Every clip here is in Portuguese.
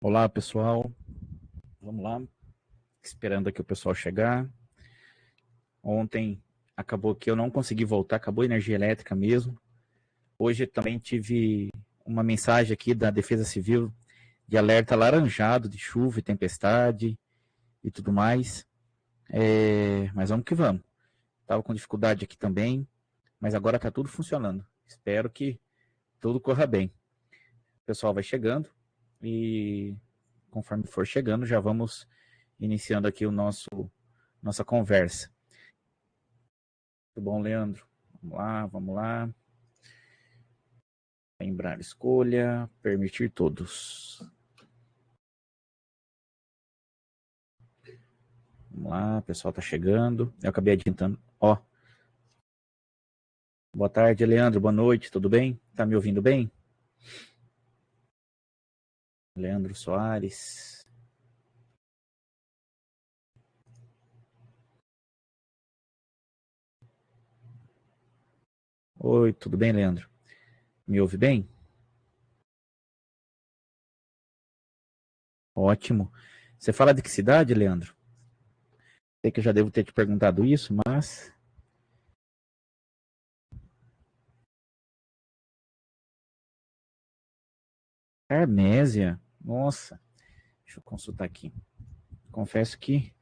Olá, pessoal. Vamos lá. Esperando aqui o pessoal chegar. Ontem acabou que eu não consegui voltar, acabou a energia elétrica mesmo. Hoje também tive uma mensagem aqui da Defesa Civil de alerta laranjado de chuva e tempestade e tudo mais. Mas vamos que vamos. Estava com dificuldade aqui também, mas agora está tudo funcionando. Espero que tudo corra bem. O pessoal vai chegando e conforme for chegando já vamos iniciando aqui nossa conversa. Muito bom, Leandro. Vamos lá. Lembrar escolha, permitir todos. Vamos lá, o pessoal está chegando. Eu acabei adiantando. Boa tarde, Leandro. Boa noite, tudo bem? Tá me ouvindo bem? Leandro Soares. Oi, tudo bem, Leandro? Me ouve bem? Ótimo. Você fala de que cidade, Leandro? Sei que eu já devo ter te perguntado isso, mas... Carmésia? Nossa. Deixa eu consultar aqui. Confesso que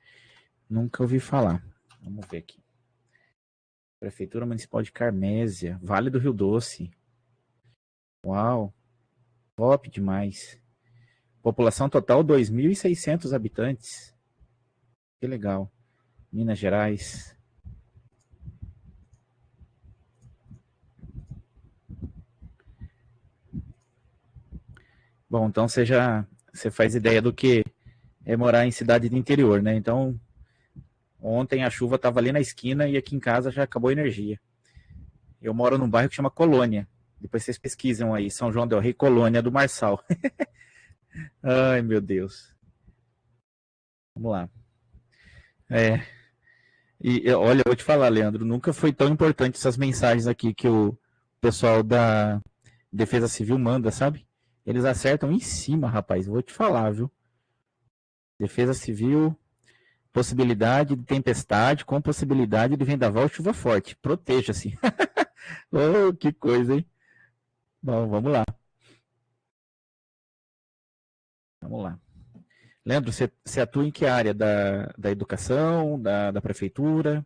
nunca ouvi falar. Vamos ver aqui. Prefeitura Municipal de Carmésia, Vale do Rio Doce. Uau, top demais. População total 2.600 habitantes. Que legal. Minas Gerais. Bom, então você faz ideia do que é morar em cidade de interior, né? Então, ontem a chuva estava ali na esquina e aqui em casa já acabou a energia. Eu moro num bairro que chama Colônia. Depois vocês pesquisam aí, São João del Rei, Colônia do Marçal. Ai, meu Deus. Vamos lá. Olha, eu vou te falar, Leandro, nunca foi tão importante essas mensagens aqui que o pessoal da Defesa Civil manda, sabe? Eles acertam em cima, rapaz. Vou te falar, viu? Defesa Civil, possibilidade de tempestade com possibilidade de vendaval e chuva forte. Proteja-se. Oh, que coisa, hein? Bom, vamos lá. Vamos lá. Leandro, você atua em que área da educação, da prefeitura?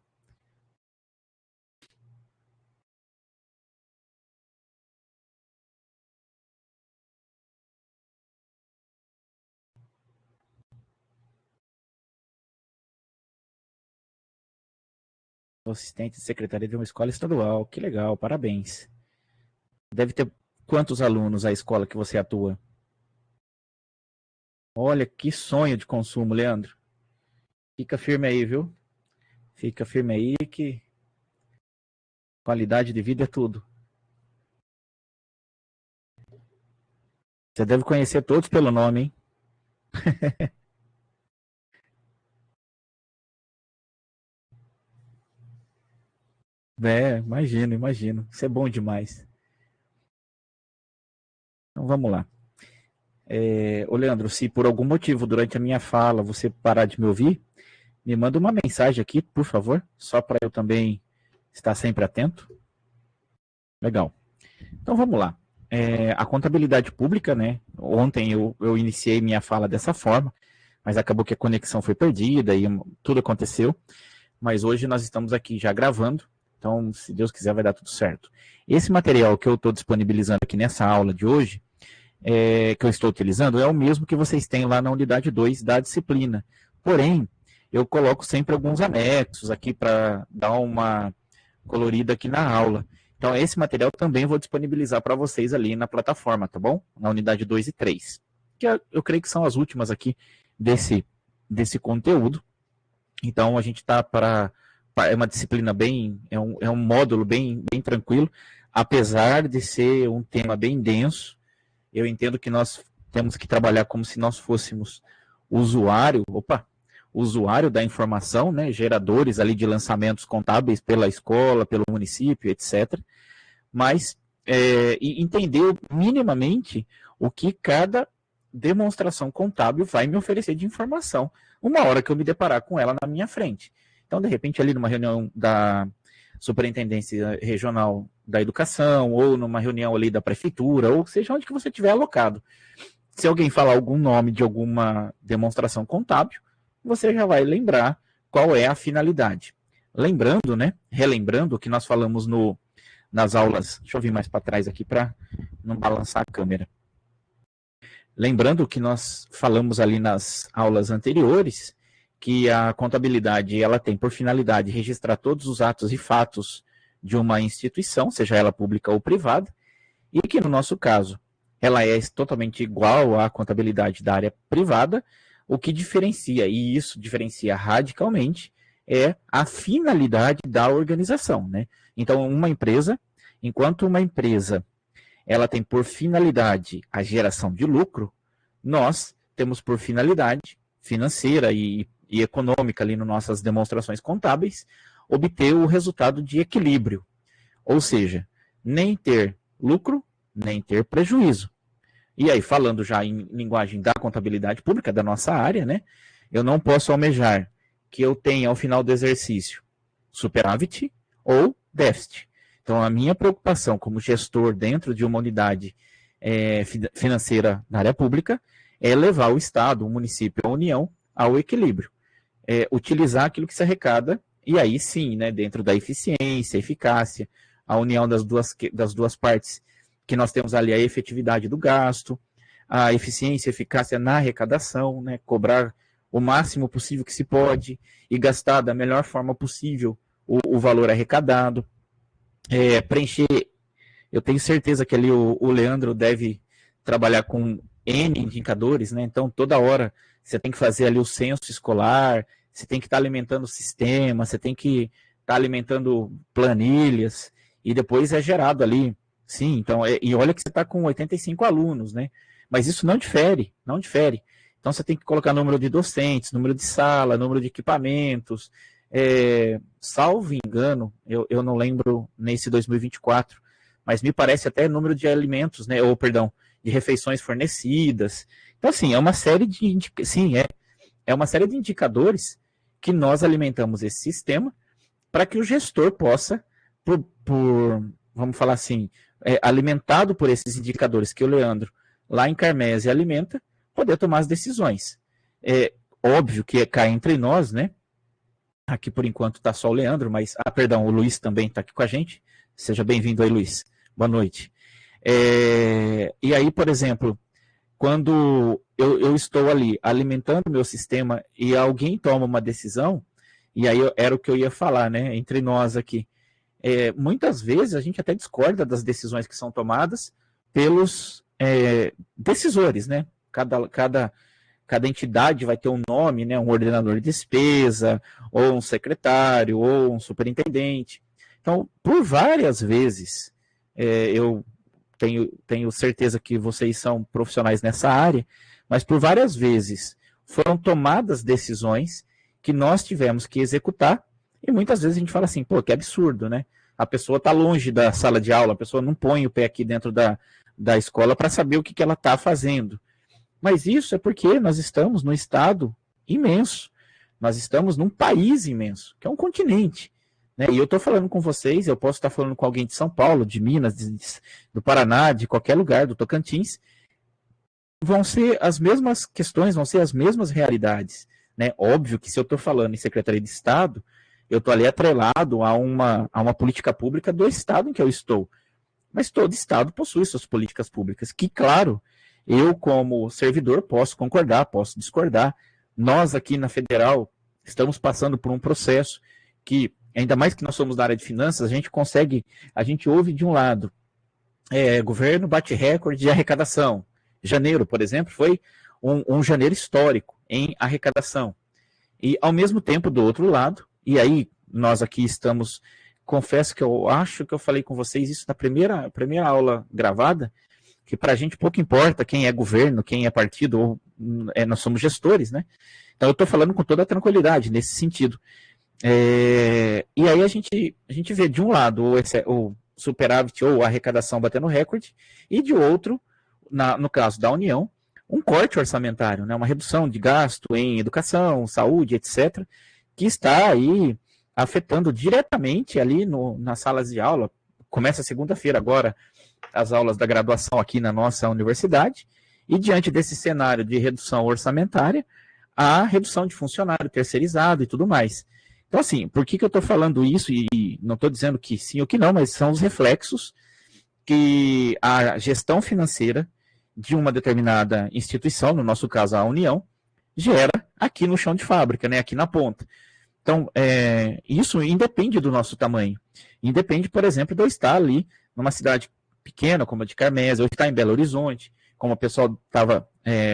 Assistente de secretaria de uma escola estadual. Que legal, parabéns. Deve ter quantos alunos a escola que você atua? Olha, que sonho de consumo, Leandro. Fica firme aí, viu? Fica firme aí que qualidade de vida é tudo. Você deve conhecer todos pelo nome, hein? Imagino. Isso é bom demais. Então vamos lá. Ô Leandro, se por algum motivo durante a minha fala você parar de me ouvir, me manda uma mensagem aqui, por favor, só para eu também estar sempre atento. Legal. Então vamos lá. A contabilidade pública, né? Ontem eu iniciei minha fala dessa forma, mas acabou que a conexão foi perdida e tudo aconteceu. Mas hoje nós estamos aqui já gravando, então se Deus quiser vai dar tudo certo. Esse material que eu estou disponibilizando aqui nessa aula de hoje, que eu estou utilizando, é o mesmo que vocês têm lá na unidade 2 da disciplina. Porém, eu coloco sempre alguns anexos aqui para dar uma colorida aqui na aula. Então, esse material também vou disponibilizar para vocês ali na plataforma, tá bom? Na unidade 2 e 3. Que eu creio que são as últimas aqui desse conteúdo. Então, a gente está é uma disciplina é um módulo bem tranquilo, apesar de ser um tema bem denso. Eu entendo que nós temos que trabalhar como se nós fôssemos usuário da informação, né, geradores ali de lançamentos contábeis pela escola, pelo município, etc. Mas e entender minimamente o que cada demonstração contábil vai me oferecer de informação uma hora que eu me deparar com ela na minha frente. Então, de repente, ali numa reunião da Superintendência Regional da Educação, ou numa reunião ali da Prefeitura, ou seja, onde que você tiver alocado. Se alguém falar algum nome de alguma demonstração contábil, você já vai lembrar qual é a finalidade. Lembrando, né, relembrando o que nós falamos nas aulas, deixa eu vir mais para trás aqui para não balançar a câmera. Lembrando que nós falamos ali nas aulas anteriores, que a contabilidade ela tem por finalidade registrar todos os atos e fatos de uma instituição, seja ela pública ou privada, e que no nosso caso ela é totalmente igual à contabilidade da área privada. O que diferencia, e isso diferencia radicalmente, é a finalidade da organização, né? Então, enquanto uma empresa ela tem por finalidade a geração de lucro, nós temos por finalidade financeira e econômica ali nas nossas demonstrações contábeis, obter o resultado de equilíbrio. Ou seja, nem ter lucro, nem ter prejuízo. E aí, falando já em linguagem da contabilidade pública, da nossa área, né? Eu não posso almejar que eu tenha, ao final do exercício, superávit ou déficit. Então, a minha preocupação como gestor dentro de uma unidade financeira na área pública é levar o Estado, o município, a União ao equilíbrio. Utilizar aquilo que se arrecada, e aí sim, né, dentro da eficiência, eficácia, a união das duas partes, que nós temos ali a efetividade do gasto, a eficiência e eficácia na arrecadação, né, cobrar o máximo possível que se pode e gastar da melhor forma possível o valor arrecadado, preencher. Eu tenho certeza que ali o Leandro deve trabalhar com N indicadores, né? Então toda hora você tem que fazer ali o censo escolar, você tem que estar alimentando o sistema, você tem que estar alimentando planilhas, e depois é gerado ali. Sim, então, e olha que você está com 85 alunos, né? Mas isso não difere, não difere. Então você tem que colocar número de docentes, número de sala, número de equipamentos. Salvo engano, eu não lembro nesse 2024, mas me parece até número de alimentos, né? Ou, perdão, de refeições fornecidas. Então, assim, é uma série é uma série de indicadores que nós alimentamos esse sistema para que o gestor possa, vamos falar assim, alimentado por esses indicadores que o Leandro, lá em Carmésia, alimenta, poder tomar as decisões. É óbvio que cá entre nós, né? Aqui por enquanto está só o Leandro, mas, perdão, o Luiz também está aqui com a gente. Seja bem-vindo aí, Luiz. Boa noite. E aí, por exemplo, quando eu estou ali alimentando o meu sistema e alguém toma uma decisão, e aí era o que eu ia falar, né? Entre nós aqui. Muitas vezes a gente até discorda das decisões que são tomadas pelos decisores, né? Cada entidade vai ter um nome, né? Um ordenador de despesa, ou um secretário, ou um superintendente. Então, por várias vezes, eu tenho certeza que vocês são profissionais nessa área, mas por várias vezes foram tomadas decisões que nós tivemos que executar, e muitas vezes a gente fala assim, pô, que absurdo, né? A pessoa está longe da sala de aula, a pessoa não põe o pé aqui dentro da escola para saber o que ela está fazendo. Mas isso é porque nós estamos num estado imenso, nós estamos num país imenso, que é um continente. Né? E eu estou falando com vocês, eu posso estar falando com alguém de São Paulo, de Minas, do Paraná, de qualquer lugar, do Tocantins. Vão ser as mesmas questões, vão ser as mesmas realidades. Né? Óbvio que se eu estou falando em Secretaria de Estado, eu estou ali atrelado a uma política pública do estado em que eu estou. Mas todo estado possui suas políticas públicas, que, claro, eu como servidor posso concordar, posso discordar. Nós aqui na Federal estamos passando por um processo que, ainda mais que nós somos da área de finanças, a gente ouve de um lado, governo bate recorde de arrecadação. Janeiro, por exemplo, foi um janeiro histórico em arrecadação. E, ao mesmo tempo, do outro lado, e aí nós aqui estamos, confesso que eu acho que eu falei com vocês isso na primeira aula gravada, que para a gente pouco importa quem é governo, quem é partido, ou nós somos gestores, né? Então eu estou falando com toda a tranquilidade nesse sentido. E aí a gente vê de um lado o superávit ou a arrecadação batendo recorde, e de outro, no caso da União, um corte orçamentário, né? Uma redução de gasto em educação, saúde, etc., que está aí afetando diretamente ali nas salas de aula. Começa segunda-feira agora as aulas da graduação aqui na nossa universidade, e diante desse cenário de redução orçamentária, a redução de funcionário terceirizado e tudo mais. Então, assim, por que eu estou falando isso? E não estou dizendo que sim ou que não, mas são os reflexos que a gestão financeira de uma determinada instituição, no nosso caso a União, gera aqui no chão de fábrica, né, aqui na ponta. Então, isso independe do nosso tamanho. Independe, por exemplo, de eu estar ali numa cidade pequena, como a de Carmésia, ou estar em Belo Horizonte, como o pessoal estava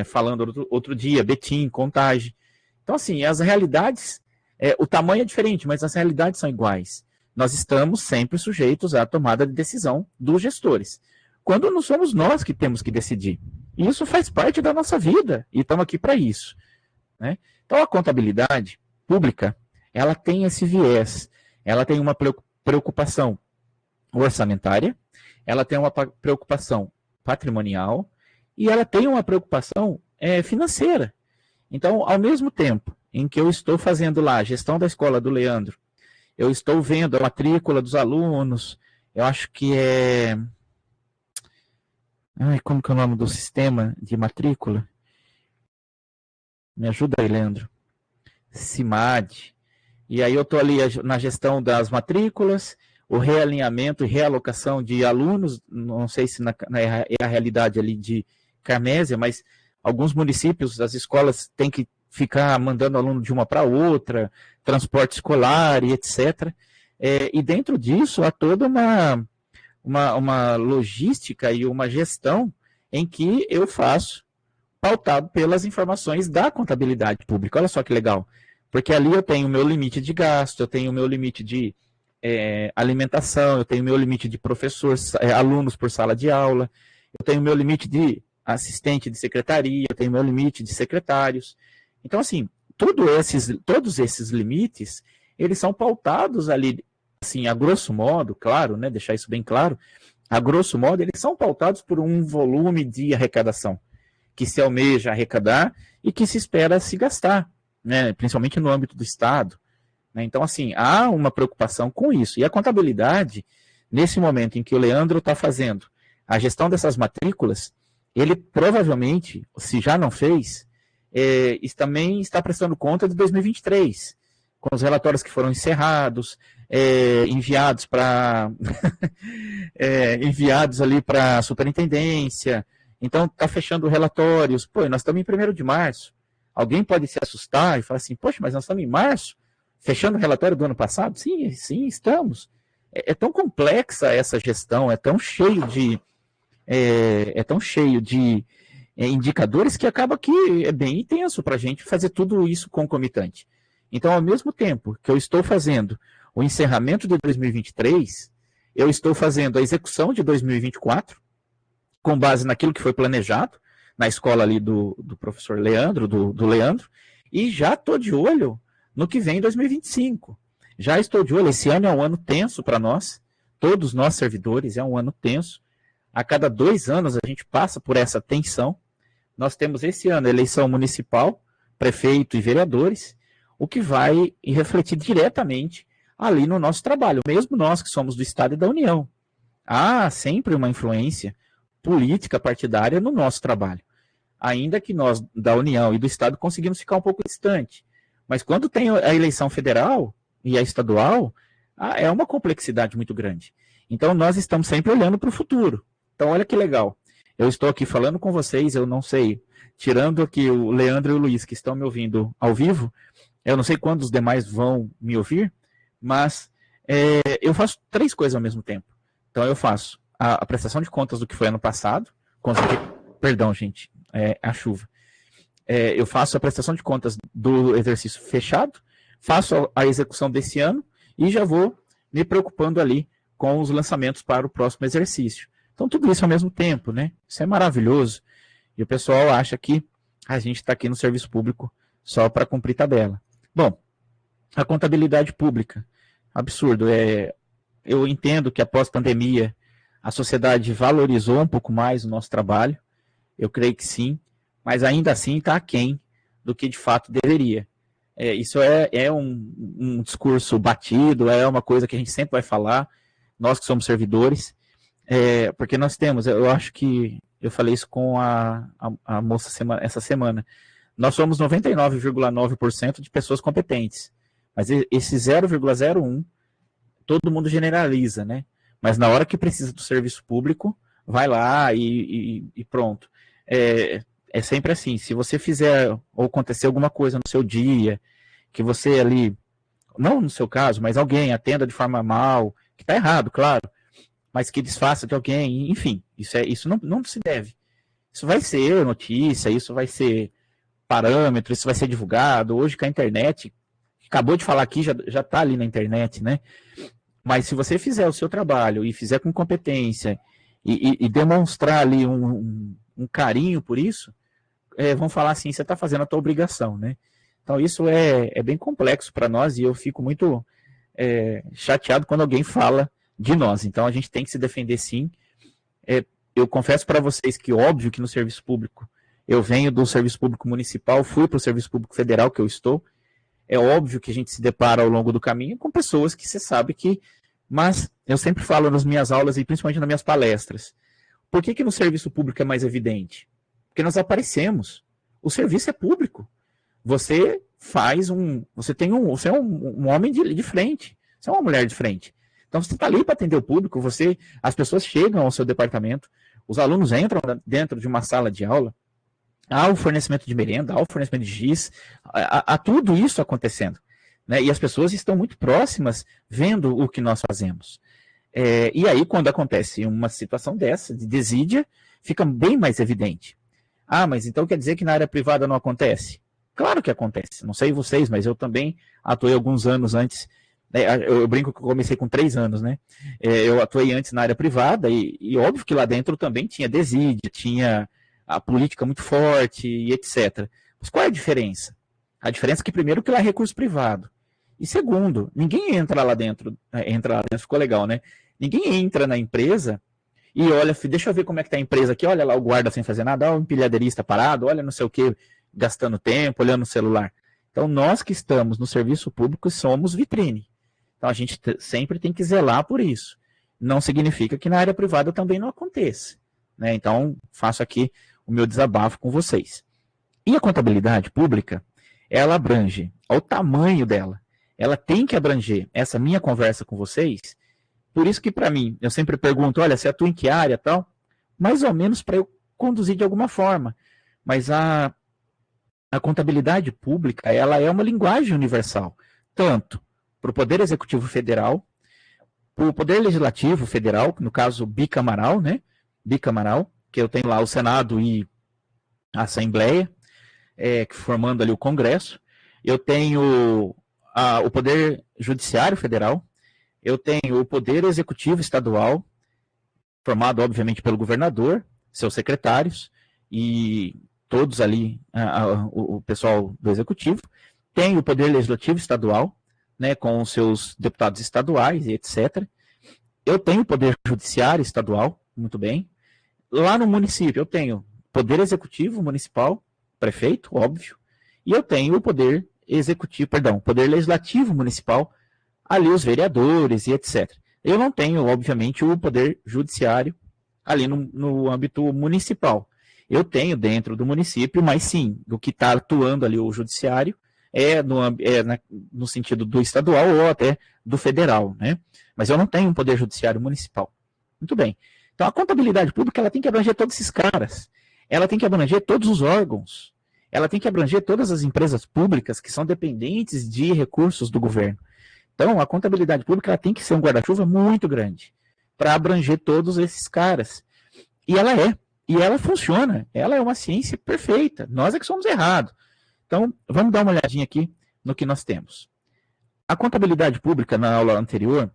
falando outro dia, Betim, Contagem. Então, assim, as realidades, o tamanho é diferente, mas as realidades são iguais. Nós estamos sempre sujeitos à tomada de decisão dos gestores, quando não somos nós que temos que decidir. E isso faz parte da nossa vida, e estamos aqui para isso, né? Então, a contabilidade pública, ela tem esse viés, ela tem uma preocupação orçamentária, ela tem uma preocupação patrimonial e ela tem uma preocupação financeira. Então, ao mesmo tempo em que eu estou fazendo lá a gestão da escola do Leandro, eu estou vendo a matrícula dos alunos, eu acho que é... como que é o nome do sistema de matrícula? Me ajuda aí, Leandro. CIMAD. E aí eu estou ali na gestão das matrículas, o realinhamento e realocação de alunos, não sei se é a realidade ali de Carmésia, mas alguns municípios, as escolas têm que ficar mandando aluno de uma para outra, transporte escolar e etc. E dentro disso há toda uma logística e uma gestão em que eu faço pautado pelas informações da contabilidade pública. Olha só que legal, porque ali eu tenho o meu limite de gasto, eu tenho o meu limite de alimentação, eu tenho o meu limite de alunos por sala de aula, eu tenho o meu limite de assistente de secretaria, eu tenho o meu limite de secretários. Então, assim, todos esses limites, eles são pautados ali, assim, a grosso modo, claro, né, deixar isso bem claro, a grosso modo, eles são pautados por um volume de arrecadação que se almeja arrecadar e que se espera se gastar, né, principalmente no âmbito do Estado. Né? Então, assim, há uma preocupação com isso. E a contabilidade, nesse momento em que o Leandro está fazendo a gestão dessas matrículas, ele provavelmente, se já não fez, também está prestando conta de 2023, com os relatórios que foram encerrados, enviados para enviados ali para a superintendência. Então, está fechando relatórios. Pô, nós estamos em 1º de março. Alguém pode se assustar e falar assim, poxa, mas nós estamos em março? Fechando o relatório do ano passado? Sim, sim, estamos. É tão complexa essa gestão, é tão cheio de indicadores que acaba que é bem intenso para a gente fazer tudo isso concomitante. Então, ao mesmo tempo que eu estou fazendo o encerramento de 2023, eu estou fazendo a execução de 2024, com base naquilo que foi planejado na escola ali do professor Leandro, do Leandro, e já estou de olho no que vem em 2025. Já estou de olho, esse ano é um ano tenso para nós, todos nós servidores, é um ano tenso. A cada 2 anos a gente passa por essa tensão. Nós temos esse ano eleição municipal, prefeito e vereadores, o que vai refletir diretamente ali no nosso trabalho, mesmo nós que somos do Estado e da União. Há sempre uma influência política partidária no nosso trabalho. Ainda que nós, da União e do Estado, conseguimos ficar um pouco distante. Mas quando tem a eleição federal e a estadual, é uma complexidade muito grande. Então, nós estamos sempre olhando para o futuro. Então, olha que legal. Eu estou aqui falando com vocês, eu não sei, tirando aqui o Leandro e o Luiz, que estão me ouvindo ao vivo, eu não sei quando os demais vão me ouvir, mas eu faço 3 coisas ao mesmo tempo. Então, eu faço a prestação de contas do que foi ano passado, perdão, gente, a chuva. Eu faço a prestação de contas do exercício fechado, faço a execução desse ano e já vou me preocupando ali com os lançamentos para o próximo exercício. Então, tudo isso ao mesmo tempo, né? Isso é maravilhoso. E o pessoal acha que a gente está aqui no serviço público só para cumprir tabela. Bom, a contabilidade pública, absurdo. Eu entendo que após a pandemia, a sociedade valorizou um pouco mais o nosso trabalho. Eu creio que sim, mas ainda assim está aquém do que de fato deveria. Isso é um discurso batido, é uma coisa que a gente sempre vai falar, nós que somos servidores, porque nós temos, eu acho que eu falei isso com a moça essa semana, nós somos 99,9% de pessoas competentes, mas esse 0,01 todo mundo generaliza, né? Mas na hora que precisa do serviço público, vai lá e pronto. É sempre assim, se você fizer ou acontecer alguma coisa no seu dia, que você ali, não no seu caso, mas alguém atenda de forma mal, que está errado, claro, mas que desfaça de alguém, enfim, isso não se deve. Isso vai ser notícia, isso vai ser parâmetro, isso vai ser divulgado. Hoje com a internet, acabou de falar aqui, já está ali na internet, né? Mas se você fizer o seu trabalho e fizer com competência e demonstrar ali um carinho por isso, vão falar assim, você está fazendo a tua obrigação, né? Então isso é bem complexo para nós e eu fico muito chateado quando alguém fala de nós. Então a gente tem que se defender sim. Eu confesso para vocês que óbvio que no serviço público, eu venho do serviço público municipal, fui para o serviço público federal que eu estou, é óbvio que a gente se depara ao longo do caminho com pessoas que você sabe que... Mas eu sempre falo nas minhas aulas e principalmente nas minhas palestras, por que no serviço público é mais evidente? Porque nós aparecemos. O serviço é público. Você é um homem de frente, você é uma mulher de frente. Então você está ali para atender o público, as pessoas chegam ao seu departamento, os alunos entram dentro de uma sala de aula, há o fornecimento de merenda, há o fornecimento de giz, há tudo isso acontecendo. Né? E as pessoas estão muito próximas vendo o que nós fazemos. E aí, quando acontece uma situação dessa, de desídia, fica bem mais evidente. Ah, mas então quer dizer que na área privada não acontece? Claro que acontece. Não sei vocês, mas eu também atuei alguns anos antes. Eu brinco que eu comecei com 3 anos, né? Eu atuei antes na área privada e óbvio que lá dentro também tinha desídia, tinha a política muito forte e etc. Mas qual é a diferença? A diferença é que primeiro que lá é recurso privado. E segundo, ninguém entra lá dentro, ficou legal, né? Ninguém entra na empresa e olha, deixa eu ver como é que tá a empresa aqui, olha lá o guarda sem fazer nada, olha o empilhadeirista parado, olha não sei o que, gastando tempo, olhando o celular. Então nós que estamos no serviço público somos vitrine. Então a gente sempre tem que zelar por isso. Não significa que na área privada também não aconteça. Né? Então faço aqui o meu desabafo com vocês. E a contabilidade pública, ela abrange ao tamanho dela. Ela tem que abranger essa minha conversa com vocês. Por isso que, para mim, eu sempre pergunto, olha, você atua em que área tal? Mais ou menos para eu conduzir de alguma forma. Mas a contabilidade pública, ela é uma linguagem universal. Tanto para o Poder Executivo Federal, para o Poder Legislativo Federal, no caso bicamaral, né? Bicamaral, que eu tenho lá o Senado e a Assembleia, formando ali o Congresso. Eu tenho o Poder Judiciário Federal, eu tenho o Poder Executivo Estadual, formado, obviamente, pelo governador, seus secretários, e todos ali, o pessoal do Executivo. Tenho o Poder Legislativo Estadual, né, com os seus deputados estaduais e etc. Eu tenho o Poder Judiciário Estadual, muito bem. Lá no município, eu tenho Poder Executivo Municipal, prefeito, óbvio, e eu tenho o Poder Legislativo Municipal, ali os vereadores e etc. Eu não tenho, obviamente, o Poder Judiciário ali no âmbito municipal. Eu tenho dentro do município, mas sim, o que está atuando ali o judiciário no sentido do estadual ou até do federal, né? Mas eu não tenho um Poder Judiciário Municipal. Muito bem. Então a contabilidade pública ela tem que abranger todos esses caras. Ela tem que abranger todos os órgãos. Ela tem que abranger todas as empresas públicas que são dependentes de recursos do governo. Então, a contabilidade pública ela tem que ser um guarda-chuva muito grande para abranger todos esses caras. E ela funciona. Ela é uma ciência perfeita. Nós é que somos errados. Então, vamos dar uma olhadinha aqui no que nós temos. A contabilidade pública, na aula anterior,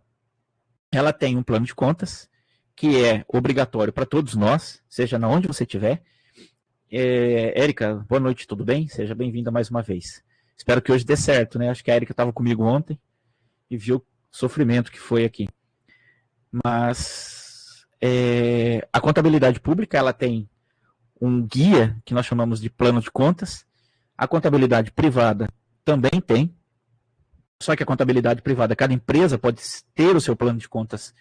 ela tem um plano de contas que é obrigatório para todos nós, seja na onde você estiver. Érica, boa noite, tudo bem? Seja bem-vinda mais uma vez. Espero que hoje dê certo, né? Acho que a Érica estava comigo ontem e viu o sofrimento que foi aqui. Mas a contabilidade pública, ela tem um guia que nós chamamos de plano de contas. A contabilidade privada também tem, só que a contabilidade privada, cada empresa pode ter o seu plano de contas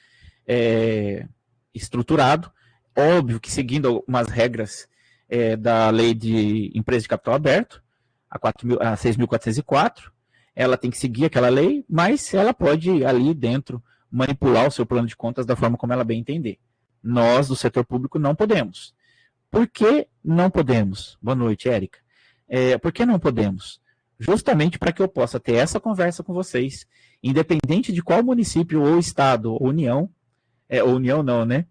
estruturado, óbvio que seguindo umas regras da lei de empresa de capital aberto, a 6.404, ela tem que seguir aquela lei, mas ela pode ali dentro manipular o seu plano de contas da forma como ela bem entender. Nós, do setor público, não podemos. Por que não podemos? Boa noite, Érica. Por que não podemos? Justamente para que eu possa ter essa conversa com vocês, independente de qual município ou estado ou união, ou união não, né?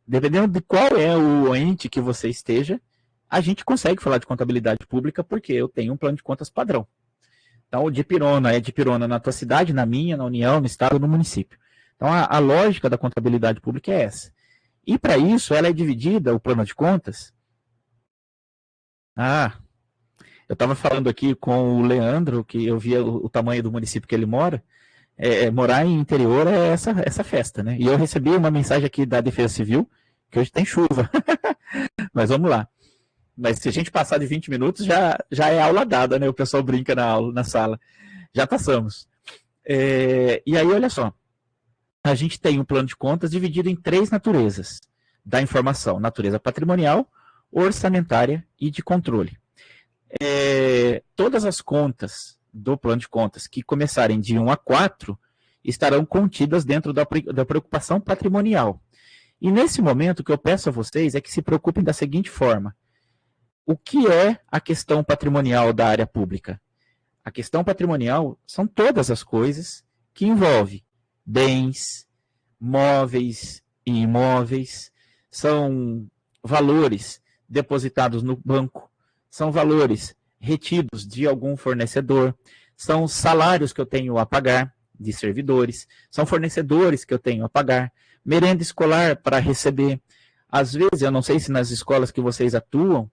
Dependendo de qual é o ente que você esteja, a gente consegue falar de contabilidade pública porque eu tenho um plano de contas padrão. Então, o de pirona é de pirona na tua cidade, na minha, na união, no estado, no município. Então, a lógica da contabilidade pública é essa. E para isso, ela é dividida, o plano de contas. Eu estava falando aqui com o Leandro, que eu via o tamanho do município que ele mora. Morar em interior é essa festa, né? E eu recebi uma mensagem aqui da Defesa Civil, que hoje tem chuva. Mas vamos lá. Mas se a gente passar de 20 minutos, já é aula dada, né? O pessoal brinca na sala. Já passamos. E aí, olha só. A gente tem um plano de contas dividido em 3 naturezas da informação. Natureza patrimonial, orçamentária e de controle. Todas as contas do plano de contas que começarem de 1 a 4 estarão contidas dentro da preocupação patrimonial. E nesse momento, o que eu peço a vocês é que se preocupem da seguinte forma. O que é a questão patrimonial da área pública? A questão patrimonial são todas as coisas que envolvem bens, móveis e imóveis, são valores depositados no banco, são valores retidos de algum fornecedor, são salários que eu tenho a pagar de servidores, são fornecedores que eu tenho a pagar, merenda escolar para receber. Às vezes, eu não sei se nas escolas que vocês atuam,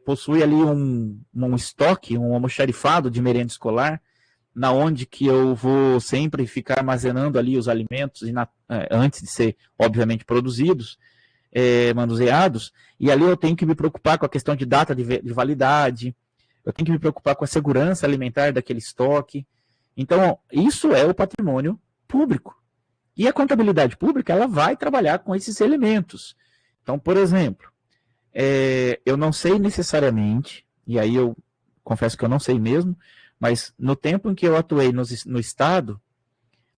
possui ali um estoque, um almoxarifado de merenda escolar, na onde que eu vou sempre ficar armazenando ali os alimentos antes de ser, obviamente, produzidos, manuseados, e ali eu tenho que me preocupar com a questão de data de validade, eu tenho que me preocupar com a segurança alimentar daquele estoque. Então, isso é o patrimônio público. E a contabilidade pública, ela vai trabalhar com esses elementos. Então, por exemplo, eu não sei necessariamente, e aí eu confesso que eu não sei mesmo, mas no tempo em que eu atuei no Estado,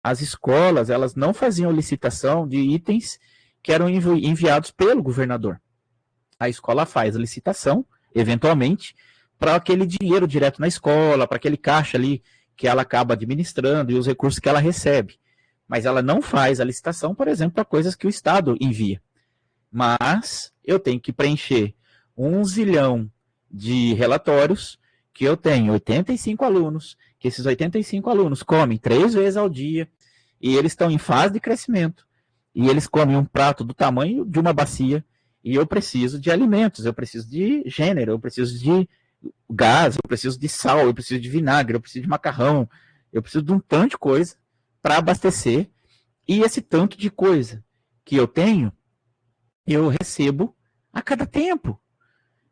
as escolas elas não faziam licitação de itens que eram enviados pelo governador. A escola faz a licitação, eventualmente, para aquele dinheiro direto na escola, para aquele caixa ali que ela acaba administrando e os recursos que ela recebe. Mas ela não faz a licitação, por exemplo, para coisas que o Estado envia. Mas eu tenho que preencher 1 zilhão de relatórios, que eu tenho 85 alunos, que esses 85 alunos comem 3 vezes ao dia, e eles estão em fase de crescimento, e eles comem um prato do tamanho de uma bacia, e eu preciso de alimentos, eu preciso de gênero, eu preciso de gás, eu preciso de sal, eu preciso de vinagre, eu preciso de macarrão, eu preciso de um tanto de coisa para abastecer, e esse tanto de coisa que eu tenho, eu recebo a cada tempo.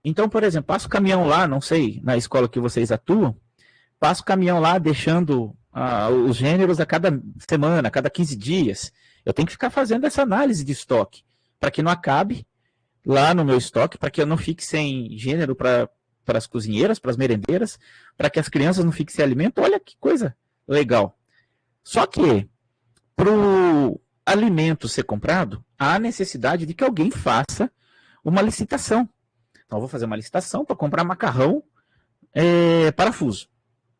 Então, por exemplo, passo o caminhão lá, não sei, na escola que vocês atuam, passo o caminhão lá deixando os gêneros a cada semana, a cada 15 dias. Eu tenho que ficar fazendo essa análise de estoque, para que não acabe lá no meu estoque, para que eu não fique sem gênero para as cozinheiras, para as merendeiras, para que as crianças não fiquem sem alimento. Olha que coisa legal. Só que, para o alimento ser comprado, há necessidade de que alguém faça uma licitação. Então, eu vou fazer uma licitação para comprar macarrão parafuso.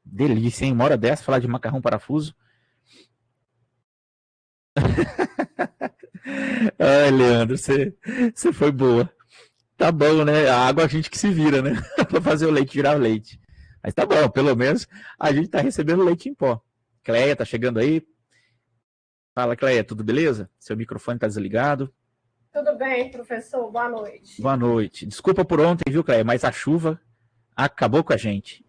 Delícia, hein? Uma hora dessa, falar de macarrão parafuso. Ai, Leandro, você foi boa. Tá bom, né? A água a gente que se vira, né? Para fazer o leite virar leite. Mas tá bom, pelo menos a gente tá recebendo leite em pó. Cleia, tá chegando aí? Fala, Cleia, tudo beleza? Seu microfone tá desligado. Tudo bem, professor. Boa noite. Boa noite. Desculpa por ontem, viu, Cleia? Mas a chuva acabou com a gente.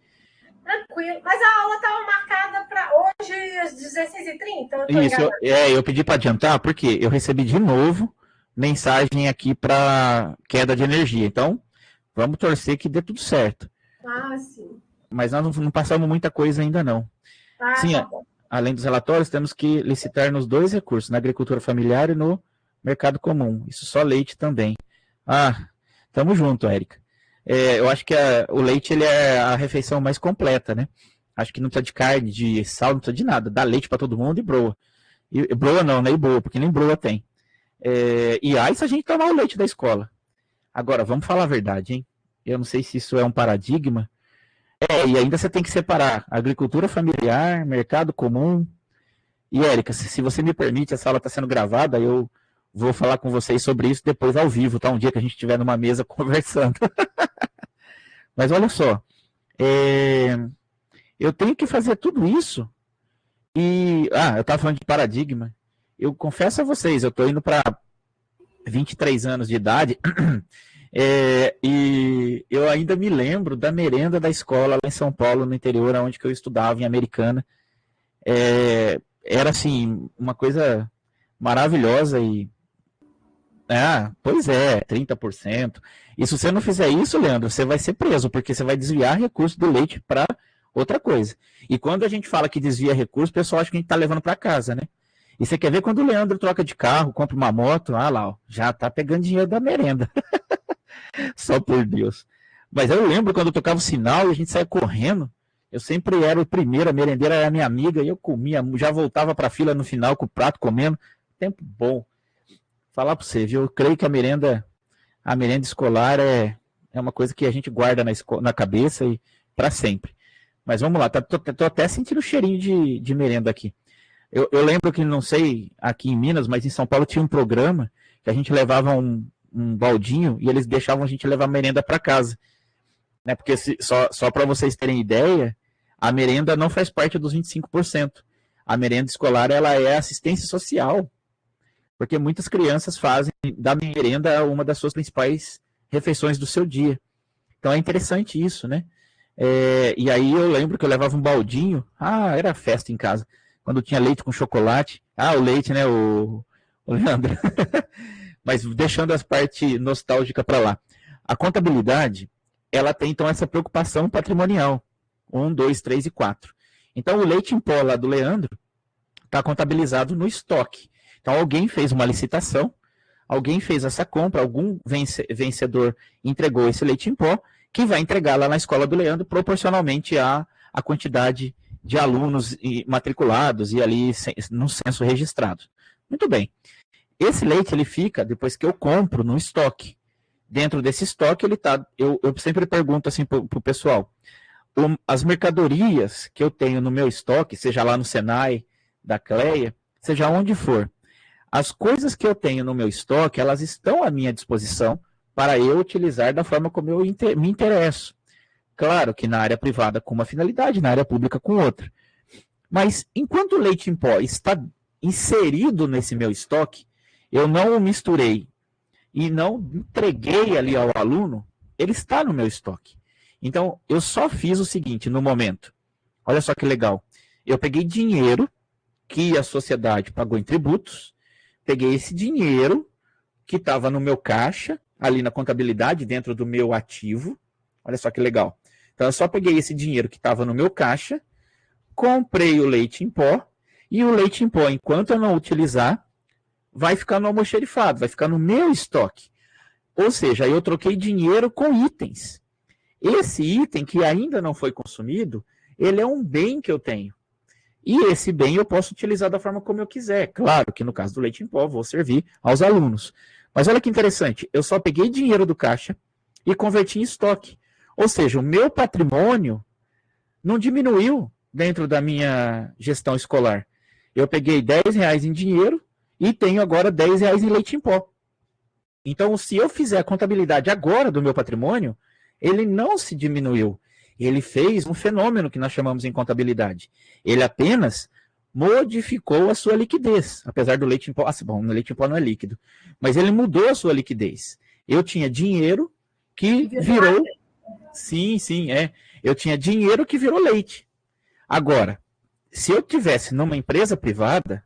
Tranquilo. Mas a aula estava marcada para hoje às 16h30? Isso, eu pedi para adiantar porque eu recebi de novo mensagem aqui para queda de energia. Então, vamos torcer que dê tudo certo. Sim. Mas nós não passamos muita coisa ainda não. Sim, Tá bom. além dos relatórios, temos que licitar nos 2 recursos, na agricultura familiar e no mercado comum. Isso só leite também. Tamo junto, Érica. Eu acho que o leite ele é a refeição mais completa, né? Acho que não precisa de carne, de sal, não precisa de nada. Dá leite para todo mundo e broa. E broa não, né? E boa, porque nem broa tem. Se a gente tomar o leite da escola. Agora, vamos falar a verdade, hein? Eu não sei se isso é um paradigma. E ainda você tem que separar agricultura familiar, mercado comum. E, Érica, se você me permite, essa aula está sendo gravada, eu vou falar com vocês sobre isso depois ao vivo, tá? Um dia que a gente estiver numa mesa conversando. Mas olha só, eu tenho que fazer tudo isso e... eu estava falando de paradigma. Eu confesso a vocês, eu estou indo para 23 anos de idade e eu ainda me lembro da merenda da escola lá em São Paulo, no interior, onde que eu estudava, em Americana. Era assim, uma coisa maravilhosa e... pois é, 30%. E se você não fizer isso, Leandro, você vai ser preso, porque você vai desviar recurso do leite para outra coisa. E quando a gente fala que desvia recurso, o pessoal acha que a gente está levando para casa, né? E você quer ver quando o Leandro troca de carro, compra uma moto, lá, ó, já tá pegando dinheiro da merenda. Só por Deus. Mas eu lembro quando eu tocava o sinal e a gente saia correndo, eu sempre era o primeiro, a merendeira era a minha amiga, e eu comia, já voltava para a fila no final com o prato comendo. Tempo bom. Falar para você, viu? Eu creio que a merenda escolar é uma coisa que a gente guarda na cabeça e para sempre. Mas vamos lá, tô até sentindo o cheirinho de merenda aqui. Eu lembro que, não sei, aqui em Minas, mas em São Paulo tinha um programa que a gente levava um baldinho e eles deixavam a gente levar merenda para casa. Né? Porque só para vocês terem ideia, a merenda não faz parte dos 25%. A merenda escolar ela é assistência social. Porque muitas crianças fazem da merenda uma das suas principais refeições do seu dia. Então é interessante isso, né? E aí eu lembro que eu levava um baldinho. Era festa em casa. Quando tinha leite com chocolate. O leite, né, o Leandro? Mas deixando as partes nostálgicas para lá. A contabilidade, ela tem então essa preocupação patrimonial. 1, 2, 3 e 4. Então o leite em pó lá do Leandro está contabilizado no estoque. Então, alguém fez uma licitação, alguém fez essa compra, algum vencedor entregou esse leite em pó, que vai entregar lá na escola do Leandro proporcionalmente à quantidade de alunos matriculados e ali no censo registrado. Muito bem. Esse leite, ele fica, depois que eu compro, no estoque. Dentro desse estoque, ele está... Eu sempre pergunto assim para o pessoal, as mercadorias que eu tenho no meu estoque, seja lá no Senai, da CLEA, seja onde for, as coisas que eu tenho no meu estoque, elas estão à minha disposição para eu utilizar da forma como eu me interesso. Claro que na área privada com uma finalidade, na área pública com outra. Mas enquanto o leite em pó está inserido nesse meu estoque, eu não o misturei e não entreguei ali ao aluno, ele está no meu estoque. Então, eu só fiz o seguinte no momento. Olha só que legal. Eu peguei dinheiro que a sociedade pagou em tributos, peguei esse dinheiro que estava no meu caixa, ali na contabilidade, dentro do meu ativo. Olha só que legal. Então, eu só peguei esse dinheiro que estava no meu caixa, comprei o leite em pó, e o leite em pó, enquanto eu não utilizar, vai ficar no almoxerifado, vai ficar no meu estoque. Ou seja, eu troquei dinheiro com itens. Esse item que ainda não foi consumido, ele é um bem que eu tenho. E esse bem eu posso utilizar da forma como eu quiser. Claro que no caso do leite em pó, vou servir aos alunos. Mas olha que interessante, eu só peguei dinheiro do caixa e converti em estoque. Ou seja, o meu patrimônio não diminuiu dentro da minha gestão escolar. Eu peguei R$10 em dinheiro e tenho agora R$10 em leite em pó. Então, se eu fizer a contabilidade agora do meu patrimônio, ele não se diminuiu. Ele fez um fenômeno que nós chamamos em contabilidade. Ele apenas modificou a sua liquidez, apesar do leite em pó. Bom, o leite em pó não é líquido, mas ele mudou a sua liquidez. Eu tinha dinheiro que virou... Sim, eu tinha dinheiro que virou leite. Agora, se eu tivesse numa empresa privada,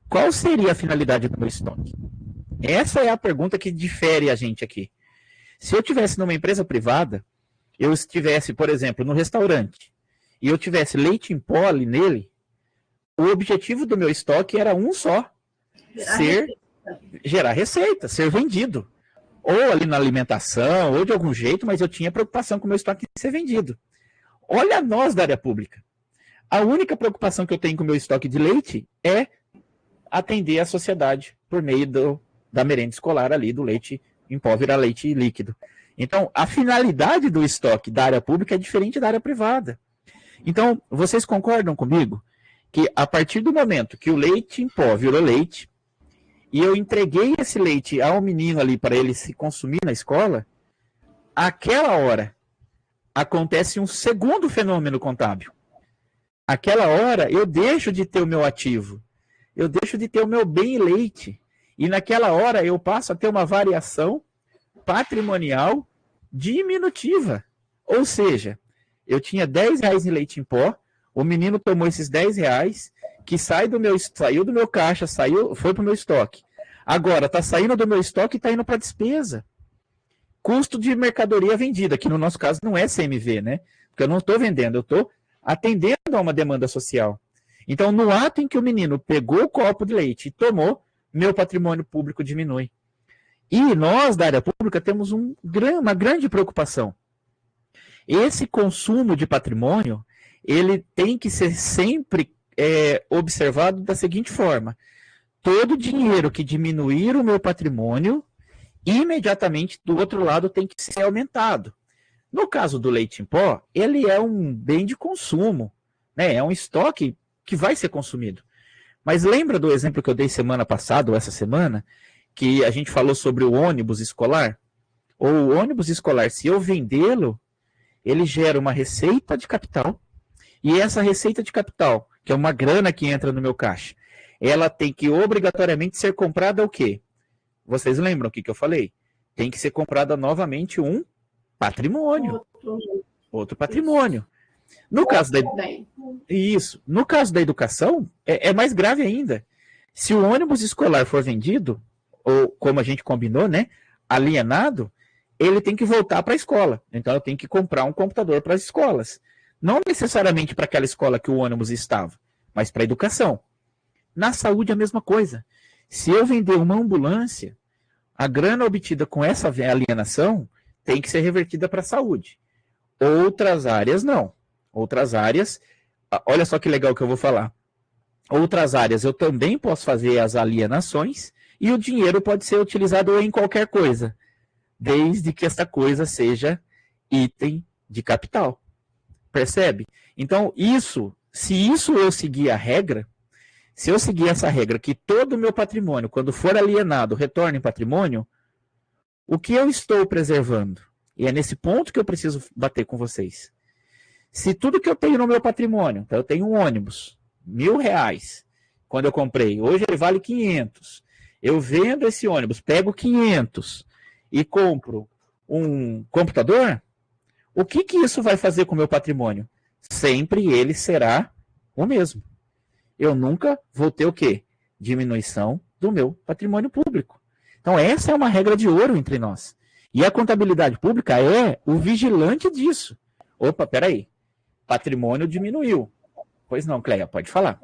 qual seria a finalidade do meu estoque? Essa é a pergunta que difere a gente aqui. Se eu tivesse numa empresa privada, eu estivesse, por exemplo, no restaurante, e eu tivesse leite em pó ali nele, o objetivo do meu estoque era um só, gerar receita, ser vendido. Ou ali na alimentação, ou de algum jeito, mas eu tinha preocupação com o meu estoque ser vendido. Olha nós da área pública. A única preocupação que eu tenho com o meu estoque de leite é atender a sociedade por meio da merenda escolar ali, do leite em pó virar leite líquido. Então, a finalidade do estoque da área pública é diferente da área privada. Então, vocês concordam comigo que a partir do momento que o leite em pó virou leite, e eu entreguei esse leite ao menino ali para ele se consumir na escola, aquela hora acontece um segundo fenômeno contábil. Aquela hora eu deixo de ter o meu ativo, eu deixo de ter o meu bem leite, e naquela hora eu passo a ter uma variação patrimonial diminutiva. Ou seja, eu tinha R$10 em leite em pó, o menino tomou esses R$10, que saiu do meu caixa, foi para o meu estoque. Agora, está saindo do meu estoque e está indo para despesa. Custo de mercadoria vendida, que no nosso caso não é CMV, né? Porque eu não estou vendendo, eu estou atendendo a uma demanda social. Então, no ato em que o menino pegou o copo de leite e tomou, meu patrimônio público diminui. E nós, da área pública, temos uma grande preocupação. Esse consumo de patrimônio, ele tem que ser sempre observado da seguinte forma: todo dinheiro que diminuir o meu patrimônio, imediatamente do outro lado tem que ser aumentado. No caso do leite em pó, ele é um bem de consumo, né? É um estoque que vai ser consumido. Mas lembra do exemplo que eu dei semana passada, ou essa semana, que a gente falou sobre o ônibus escolar? O ônibus escolar, se eu vendê-lo, ele gera uma receita de capital, e essa receita de capital, que é uma grana que entra no meu caixa, ela tem que obrigatoriamente ser comprada o quê? Vocês lembram o que eu falei? Tem que ser comprada novamente um patrimônio. Outro patrimônio. No caso No caso da educação, é mais grave ainda. Se o ônibus escolar for vendido, ou como a gente combinou, né, alienado, ele tem que voltar para a escola. Então eu tenho que comprar um computador para as escolas. Não necessariamente para aquela escola que o ônibus estava, mas para a educação. Na saúde, a mesma coisa. Se eu vender uma ambulância, a grana obtida com essa alienação tem que ser revertida para a saúde. Outras áreas, não. Outras áreas, olha só que legal que eu vou falar. Outras áreas eu também posso fazer as alienações e o dinheiro pode ser utilizado em qualquer coisa, desde que essa coisa seja item de capital. Percebe? Então, se isso eu seguir a regra, se eu seguir essa regra que todo o meu patrimônio, quando for alienado, retorne em patrimônio, o que eu estou preservando? E é nesse ponto que eu preciso bater com vocês. Se tudo que eu tenho no meu patrimônio, então eu tenho um ônibus, R$1.000, quando eu comprei, hoje ele vale 500. Eu vendo esse ônibus, pego 500 e compro um computador, o que isso vai fazer com o meu patrimônio? Sempre ele será o mesmo. Eu nunca vou ter o quê? Diminuição do meu patrimônio público. Então, essa é uma regra de ouro entre nós. E a contabilidade pública é o vigilante disso. Opa, peraí. Patrimônio diminuiu. Pois não, Cleia, pode falar.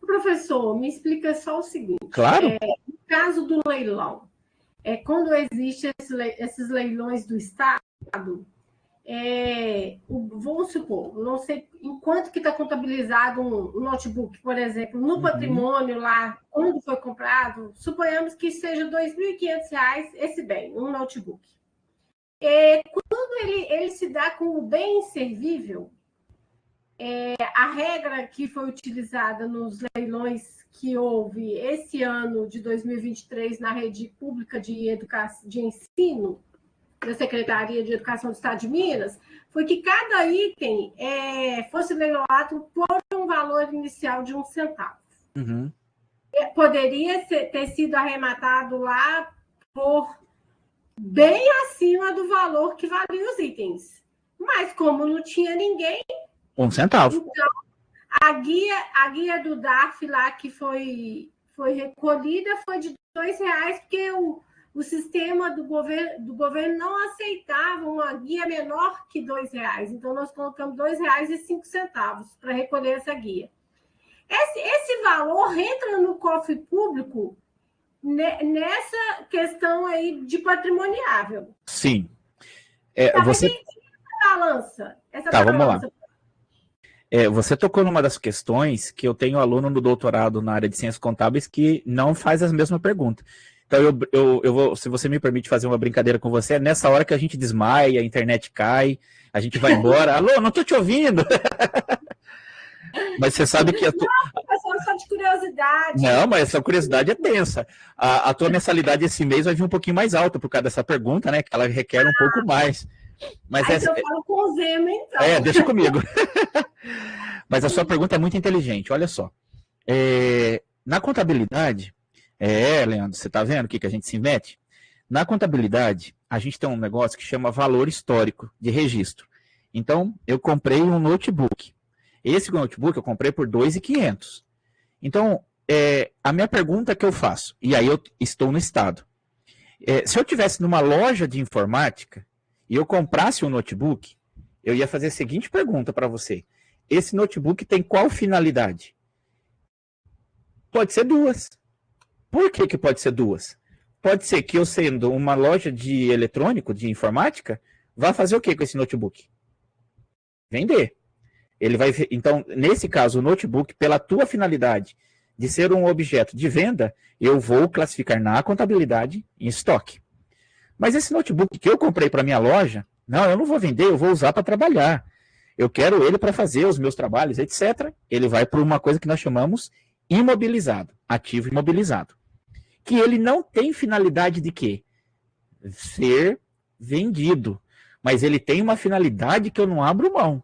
Professor, me explica só o seguinte. Claro. No caso do leilão, quando existem esses leilões do Estado, vamos supor, não sei em quanto que está contabilizado um notebook, por exemplo, no patrimônio lá, quando foi comprado, suponhamos que seja R$2.500 esse bem, um notebook. Quando ele se dá com o bem inservível, a regra que foi utilizada nos leilões que houve esse ano de 2023 na rede pública de ensino, da Secretaria de Educação do Estado de Minas, foi que cada item fosse leiloado por um valor inicial de R$1. Uhum. Poderia ter sido arrematado lá por bem acima do valor que valiam os itens. Mas como não tinha ninguém... R$1. Então, a guia do DARF lá que foi foi recolhida foi de R$2, porque o sistema do governo não aceitava uma guia menor que R$2. Então, nós colocamos R$2,05 para recolher essa guia. Esse valor entra no cofre público nessa questão aí de patrimoniável. Sim. Você... Essa balança. Vamos lá. Você tocou numa das questões que eu tenho aluno no doutorado na área de ciências contábeis que não faz as mesmas perguntas. Então, eu vou, se você me permite fazer uma brincadeira com você, é nessa hora que a gente desmaia, a internet cai, a gente vai embora. Alô, não estou te ouvindo. Mas você sabe que... Não, só de curiosidade. Não, mas essa curiosidade é tensa. A tua mensalidade esse mês vai vir um pouquinho mais alta por causa dessa pergunta, né? Que ela requer um pouco mais. Mas eu falo com o Zema, então. Deixa comigo. Mas a sua pergunta é muito inteligente, olha só. Na contabilidade, Leandro, você está vendo o que a gente se mete? Na contabilidade, a gente tem um negócio que chama valor histórico de registro. Então, eu comprei um notebook. Esse notebook eu comprei por R$2.500. Então, a minha pergunta que eu faço, e aí eu estou no estado. Se eu tivesse numa loja de informática e eu comprasse um notebook, eu ia fazer a seguinte pergunta para você. Esse notebook tem qual finalidade? Pode ser duas. Por que pode ser duas? Pode ser que eu, sendo uma loja de eletrônico, de informática, vá fazer o que com esse notebook? Vender. Ele vai, então, nesse caso, o notebook, pela tua finalidade de ser um objeto de venda, eu vou classificar na contabilidade em estoque. Mas esse notebook que eu comprei para minha loja, não, eu não vou vender, eu vou usar para trabalhar. Eu quero ele para fazer os meus trabalhos, etc. Ele vai para uma coisa que nós chamamos imobilizado, ativo imobilizado. Que ele não tem finalidade de quê? Ser vendido. Mas ele tem uma finalidade que eu não abro mão.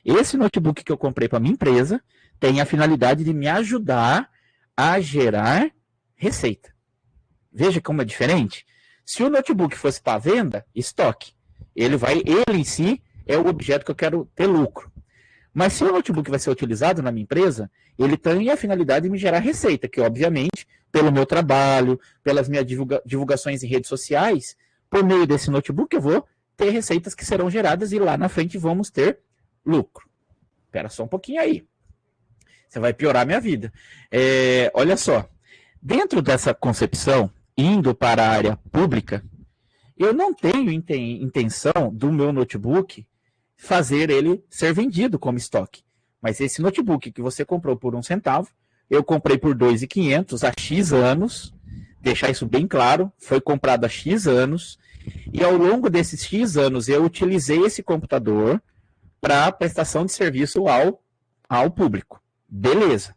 Esse notebook que eu comprei para minha empresa tem a finalidade de me ajudar a gerar receita. Veja como é diferente. Se o notebook fosse para venda, estoque. Ele em si é o objeto que eu quero ter lucro. Mas se o notebook vai ser utilizado na minha empresa, ele tem a finalidade de me gerar receita, que obviamente, pelo meu trabalho, pelas minhas divulgações em redes sociais, por meio desse notebook eu vou ter receitas que serão geradas e lá na frente vamos ter lucro. Espera só um pouquinho aí. Você vai piorar a minha vida. Olha só, dentro dessa concepção, indo para a área pública, eu não tenho intenção do meu notebook fazer ele ser vendido como estoque. Mas esse notebook que você comprou por R$1, eu comprei por R$2.500 há X anos, deixar isso bem claro, foi comprado há X anos, e ao longo desses X anos eu utilizei esse computador para prestação de serviço ao público. Beleza.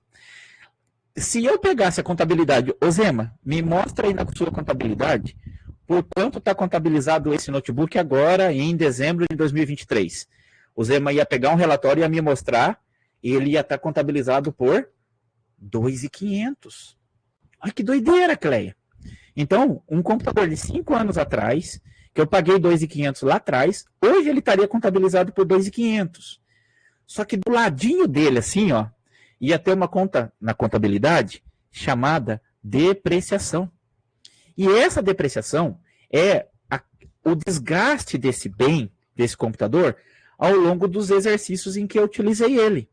Se eu pegasse a contabilidade, Zema, me mostra aí na sua contabilidade por quanto está contabilizado esse notebook agora em dezembro de 2023. O Zema ia pegar um relatório e ia me mostrar e ele ia estar contabilizado por R$2.500. Olha que doideira, Cleia. Então, um computador de 5 anos atrás, que eu paguei R$2.500 lá atrás, hoje ele estaria contabilizado por R$2.500. Só que do ladinho dele, assim, ó, ia ter uma conta na contabilidade chamada depreciação. E essa depreciação é o desgaste desse bem, desse computador, ao longo dos exercícios em que eu utilizei ele.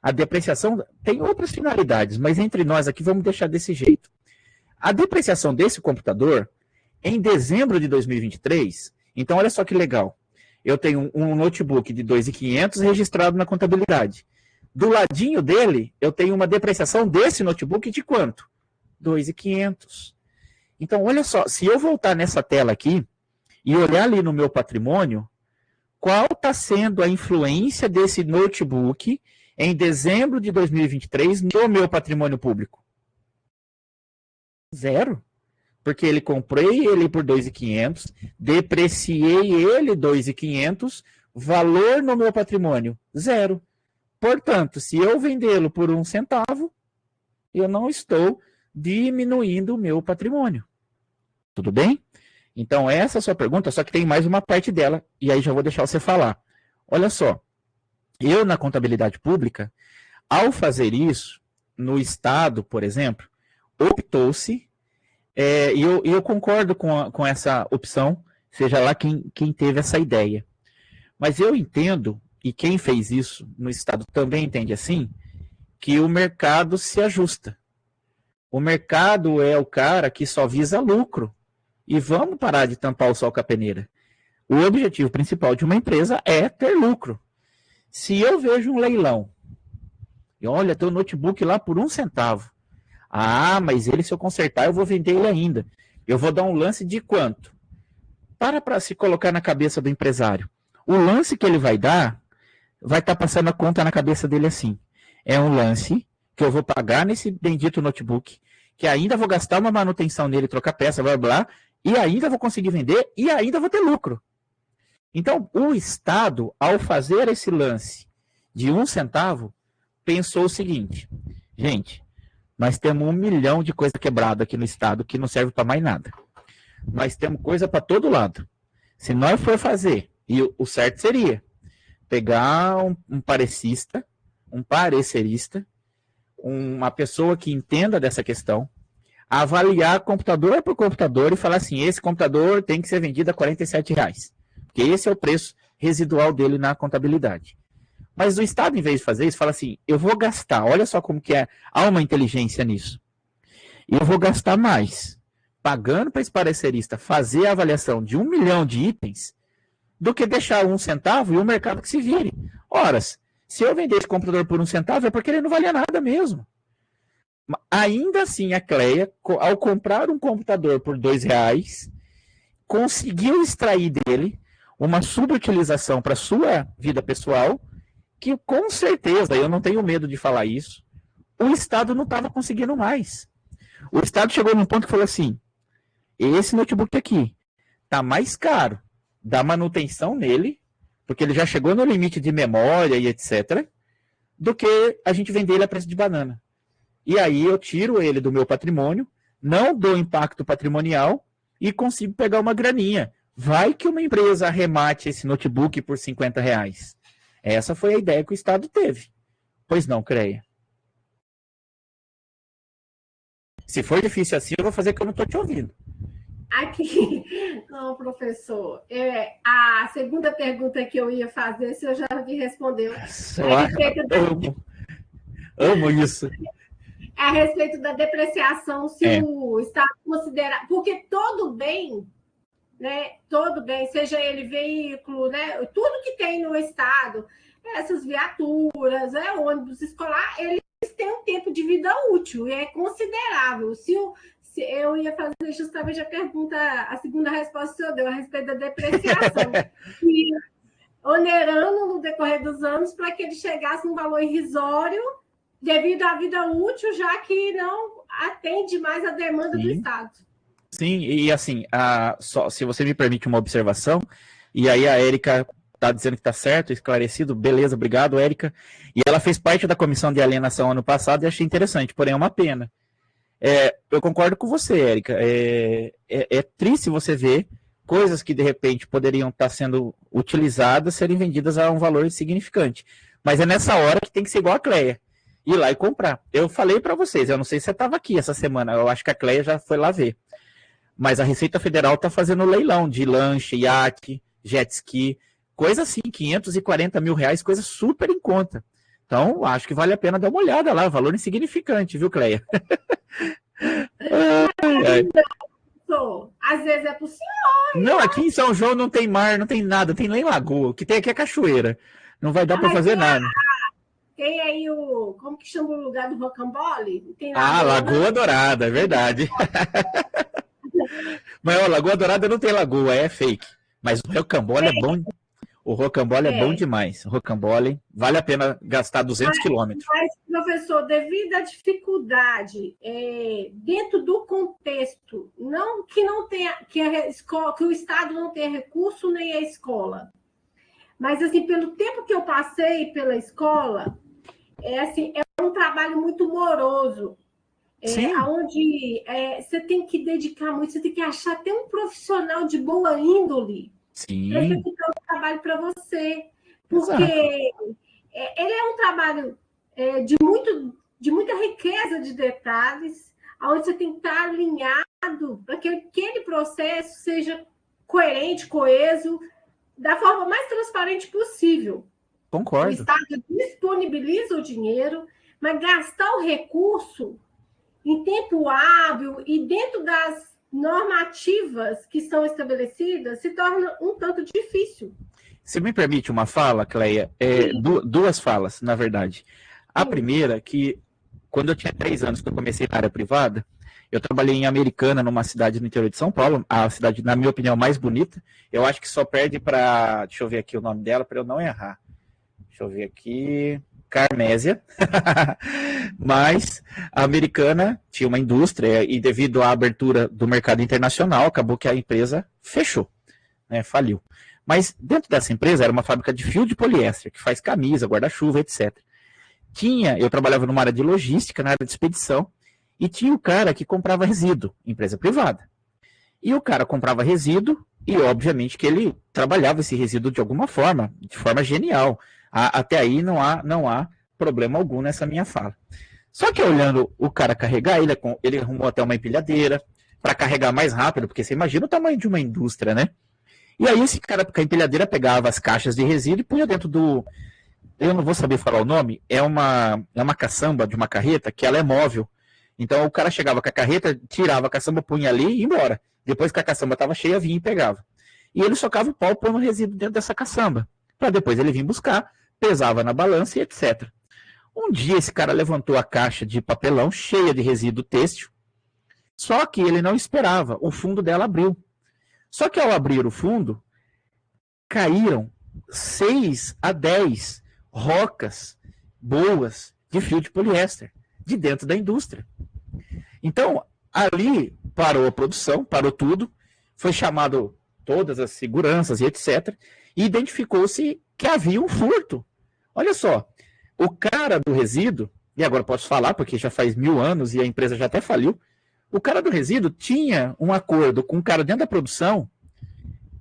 A depreciação tem outras finalidades, mas entre nós aqui vamos deixar desse jeito. A depreciação desse computador, em dezembro de 2023, então olha só que legal. Eu tenho um notebook de R$2.500 registrado na contabilidade. Do ladinho dele, eu tenho uma depreciação desse notebook de quanto? R$2.500. Então, olha só, se eu voltar nessa tela aqui e olhar ali no meu patrimônio, qual está sendo a influência desse notebook em dezembro de 2023 no meu patrimônio público? Zero. Porque comprei ele por R$2.500, depreciei ele R$2.500, valor no meu patrimônio, zero. Portanto, se eu vendê-lo por R$1, eu não estou diminuindo o meu patrimônio. Tudo bem? Então, essa é a sua pergunta, só que tem mais uma parte dela, e aí já vou deixar você falar. Olha só, eu na contabilidade pública, ao fazer isso, no Estado, por exemplo, optou-se, e eu concordo com essa opção, seja lá quem teve essa ideia. Mas eu entendo, e quem fez isso no Estado também entende assim, que o mercado se ajusta. O mercado é o cara que só visa lucro. E vamos parar de tampar o sol com a peneira. O objetivo principal de uma empresa é ter lucro. Se eu vejo um leilão, e olha, tem um notebook lá por 1 centavo. Ah, mas ele, se eu consertar, eu vou vender ele ainda. Eu vou dar um lance de quanto? Para se colocar na cabeça do empresário. O lance que ele vai dar, vai estar passando a conta na cabeça dele assim. É um lance que eu vou pagar nesse bendito notebook, que ainda vou gastar uma manutenção nele, trocar peça, blá, blá, e ainda vou conseguir vender, e ainda vou ter lucro. Então, o Estado, ao fazer esse lance de 1 centavo, pensou o seguinte, gente, nós temos 1 milhão de coisa quebrada aqui no Estado que não serve para mais nada. Nós temos coisa para todo lado. Se nós for fazer, e o certo seria pegar um parecista, um parecerista, uma pessoa que entenda dessa questão, avaliar computador por computador e falar assim, esse computador tem que ser vendido a R$47, porque esse é o preço residual dele na contabilidade. Mas o Estado, em vez de fazer isso, fala assim, eu vou gastar, olha só como que é, há uma inteligência nisso. Eu vou gastar mais pagando para esse parecerista fazer a avaliação de 1 milhão de itens do que deixar 1 centavo e o mercado que se vire. Ora, se eu vender esse computador por 1 centavo é porque ele não valia nada mesmo. Ainda assim, a Cleia, ao comprar um computador por R$2, conseguiu extrair dele uma subutilização para sua vida pessoal, que com certeza, eu não tenho medo de falar isso, o Estado não estava conseguindo mais. O Estado chegou num ponto que falou assim, esse notebook aqui está mais caro da manutenção nele, porque ele já chegou no limite de memória e etc., do que a gente vender ele a preço de banana. E aí eu tiro ele do meu patrimônio, não dou impacto patrimonial e consigo pegar uma graninha. Vai que uma empresa arremate esse notebook por R$50. Essa foi a ideia que o Estado teve. Pois não, Creia? Se for difícil assim, eu vou fazer que eu não estou te ouvindo. Aqui, não, professor. A segunda pergunta que eu ia fazer, se eu já me respondeu. Amo isso. É a respeito da depreciação, se o Estado considera. Porque todo bem, né? Todo bem, seja ele veículo, né? Tudo que tem no Estado, essas viaturas, ônibus escolar, eles têm um tempo de vida útil e é considerável. Se eu ia fazer justamente a pergunta, a segunda resposta que o senhor deu a respeito da depreciação. E onerando no decorrer dos anos para que ele chegasse num valor irrisório devido à vida útil, já que não atende mais a demanda do Estado. Sim, e assim, se você me permite uma observação, e aí a Érica está dizendo que está certo, esclarecido, beleza, obrigado, Érica. E ela fez parte da comissão de alienação ano passado e achei interessante, porém é uma pena. Eu concordo com você, Érica. É triste você ver coisas que de repente poderiam estar sendo utilizadas serem vendidas a um valor insignificante. Mas é nessa hora que tem que ser igual a Cleia. Ir lá e comprar. Eu falei para vocês, eu não sei se você estava aqui essa semana, eu acho que a Cleia já foi lá ver. Mas a Receita Federal está fazendo leilão de lanche, iate, jet ski, coisa assim, R$540 mil, coisa super em conta. Então, acho que vale a pena dar uma olhada lá, valor insignificante, viu, Cleia? Às vezes é possível. Não, aqui em São João não tem mar, não tem nada, tem nem lagoa. O que tem aqui é cachoeira. Não vai dar para fazer nada. Tem aí como que chama o lugar do rocambole? Lagoa Dourada, é verdade. Mas Lagoa Dourada não tem lagoa, é fake. Mas o rocambole é bom. O rocambole é bom demais. O rocambole vale a pena gastar 200 quilômetros. Mas, professor, devido à dificuldade, dentro do contexto, não tenha, que o Estado não tenha recurso nem a escola, mas assim, pelo tempo que eu passei pela escola, é um trabalho muito moroso. Onde você tem que dedicar muito, você tem que achar até um profissional de boa índole para executar o trabalho para você. Porque ele é um trabalho de muita riqueza de detalhes, onde você tem que estar alinhado para que aquele processo seja coerente, coeso, da forma mais transparente possível. Concordo. O Estado disponibiliza o dinheiro, mas gastar o recurso em tempo hábil e dentro das normativas que são estabelecidas se torna um tanto difícil. Se me permite uma fala, Cleia, duas falas, na verdade. A primeira, que quando eu tinha 3 anos que eu comecei na área privada, eu trabalhei em Americana, numa cidade no interior de São Paulo, a cidade, na minha opinião, mais bonita. Eu acho que só perde para, deixa eu ver aqui o nome dela, para eu não errar. Deixa eu ver aqui, Carmésia. Mas a Americana tinha uma indústria e devido à abertura do mercado internacional, acabou que a empresa fechou, né, faliu. Mas dentro dessa empresa era uma fábrica de fio de poliéster, que faz camisa, guarda-chuva, etc. Eu trabalhava numa área de logística, na área de expedição, e tinha o cara que comprava resíduo, empresa privada. E o cara comprava resíduo e, obviamente, que ele trabalhava esse resíduo de alguma forma, de forma genial. Até aí não há problema algum nessa minha fala. Só que olhando o cara carregar, ele arrumou até uma empilhadeira para carregar mais rápido, porque você imagina o tamanho de uma indústria, né? E aí esse cara com a empilhadeira pegava as caixas de resíduo e punha dentro do... Eu não vou saber falar o nome, é uma caçamba de uma carreta que ela é móvel. Então o cara chegava com a carreta, tirava a caçamba, punha ali e ia embora. Depois que a caçamba estava cheia, vinha e pegava. E ele socava o pau pondo o resíduo dentro dessa caçamba, para depois ele vir buscar, pesava na balança e etc. Um dia esse cara levantou a caixa de papelão cheia de resíduo têxtil, só que ele não esperava, o fundo dela abriu. Só que ao abrir o fundo, caíram 6 a 10 rocas boas de fio de poliéster de dentro da indústria. Então, ali parou a produção, parou tudo, foi chamado todas as seguranças e etc. E identificou-se que havia um furto. Olha só, o cara do resíduo, e agora posso falar porque já faz 1000 anos e a empresa já até faliu, o cara do resíduo tinha um acordo com o cara dentro da produção,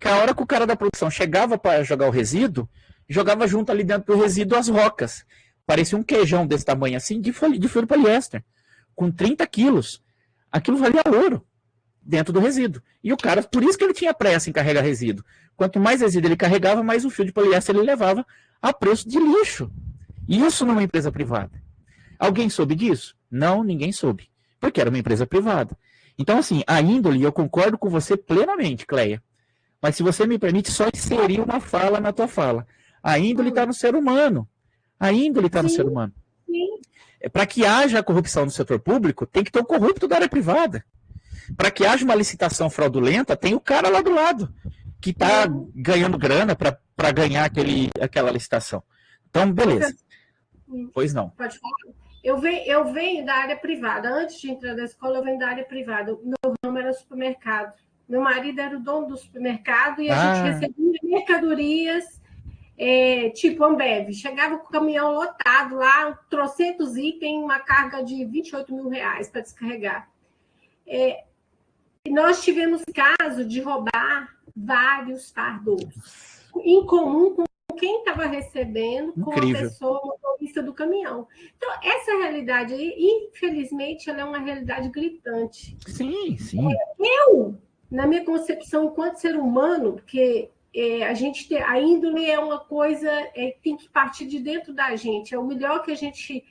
que a hora que o cara da produção chegava para jogar o resíduo, jogava junto ali dentro do resíduo as rocas. Parecia um queijão desse tamanho assim, de fio de poliéster, com 30 quilos. Aquilo valia ouro dentro do resíduo. E o cara, por isso que ele tinha pressa em carregar resíduo. Quanto mais resíduo ele carregava, mais o fio de poliéster ele levava a preço de lixo. E isso numa empresa privada. Alguém soube disso? Não, ninguém soube. Porque era uma empresa privada. Então, assim, a índole, eu concordo com você plenamente, Cleia. Mas se você me permite, só inserir uma fala na tua fala. A índole está no ser humano. A índole está no ser humano. Para que haja corrupção no setor público, tem que ter um corrupto da área privada. Para que haja uma licitação fraudulenta, tem o cara lá do lado, que está ganhando grana para ganhar aquela licitação. Então, beleza. Pois não. Pode falar. Eu venho da área privada. Antes de entrar na escola, eu venho da área privada. O meu ramo era supermercado. Meu marido era o dono do supermercado e a gente recebia mercadorias tipo Ambev. Chegava com o caminhão lotado lá, trocentos itens, uma carga de 28 mil reais para descarregar. Nós tivemos caso de roubar vários fardos, em comum com quem estava recebendo, com a pessoa motorista do caminhão. Então, essa realidade aí, infelizmente, ela é uma realidade gritante. Sim, sim. Na minha concepção, enquanto ser humano, porque a índole é uma coisa que tem que partir de dentro da gente. É o melhor que a gente...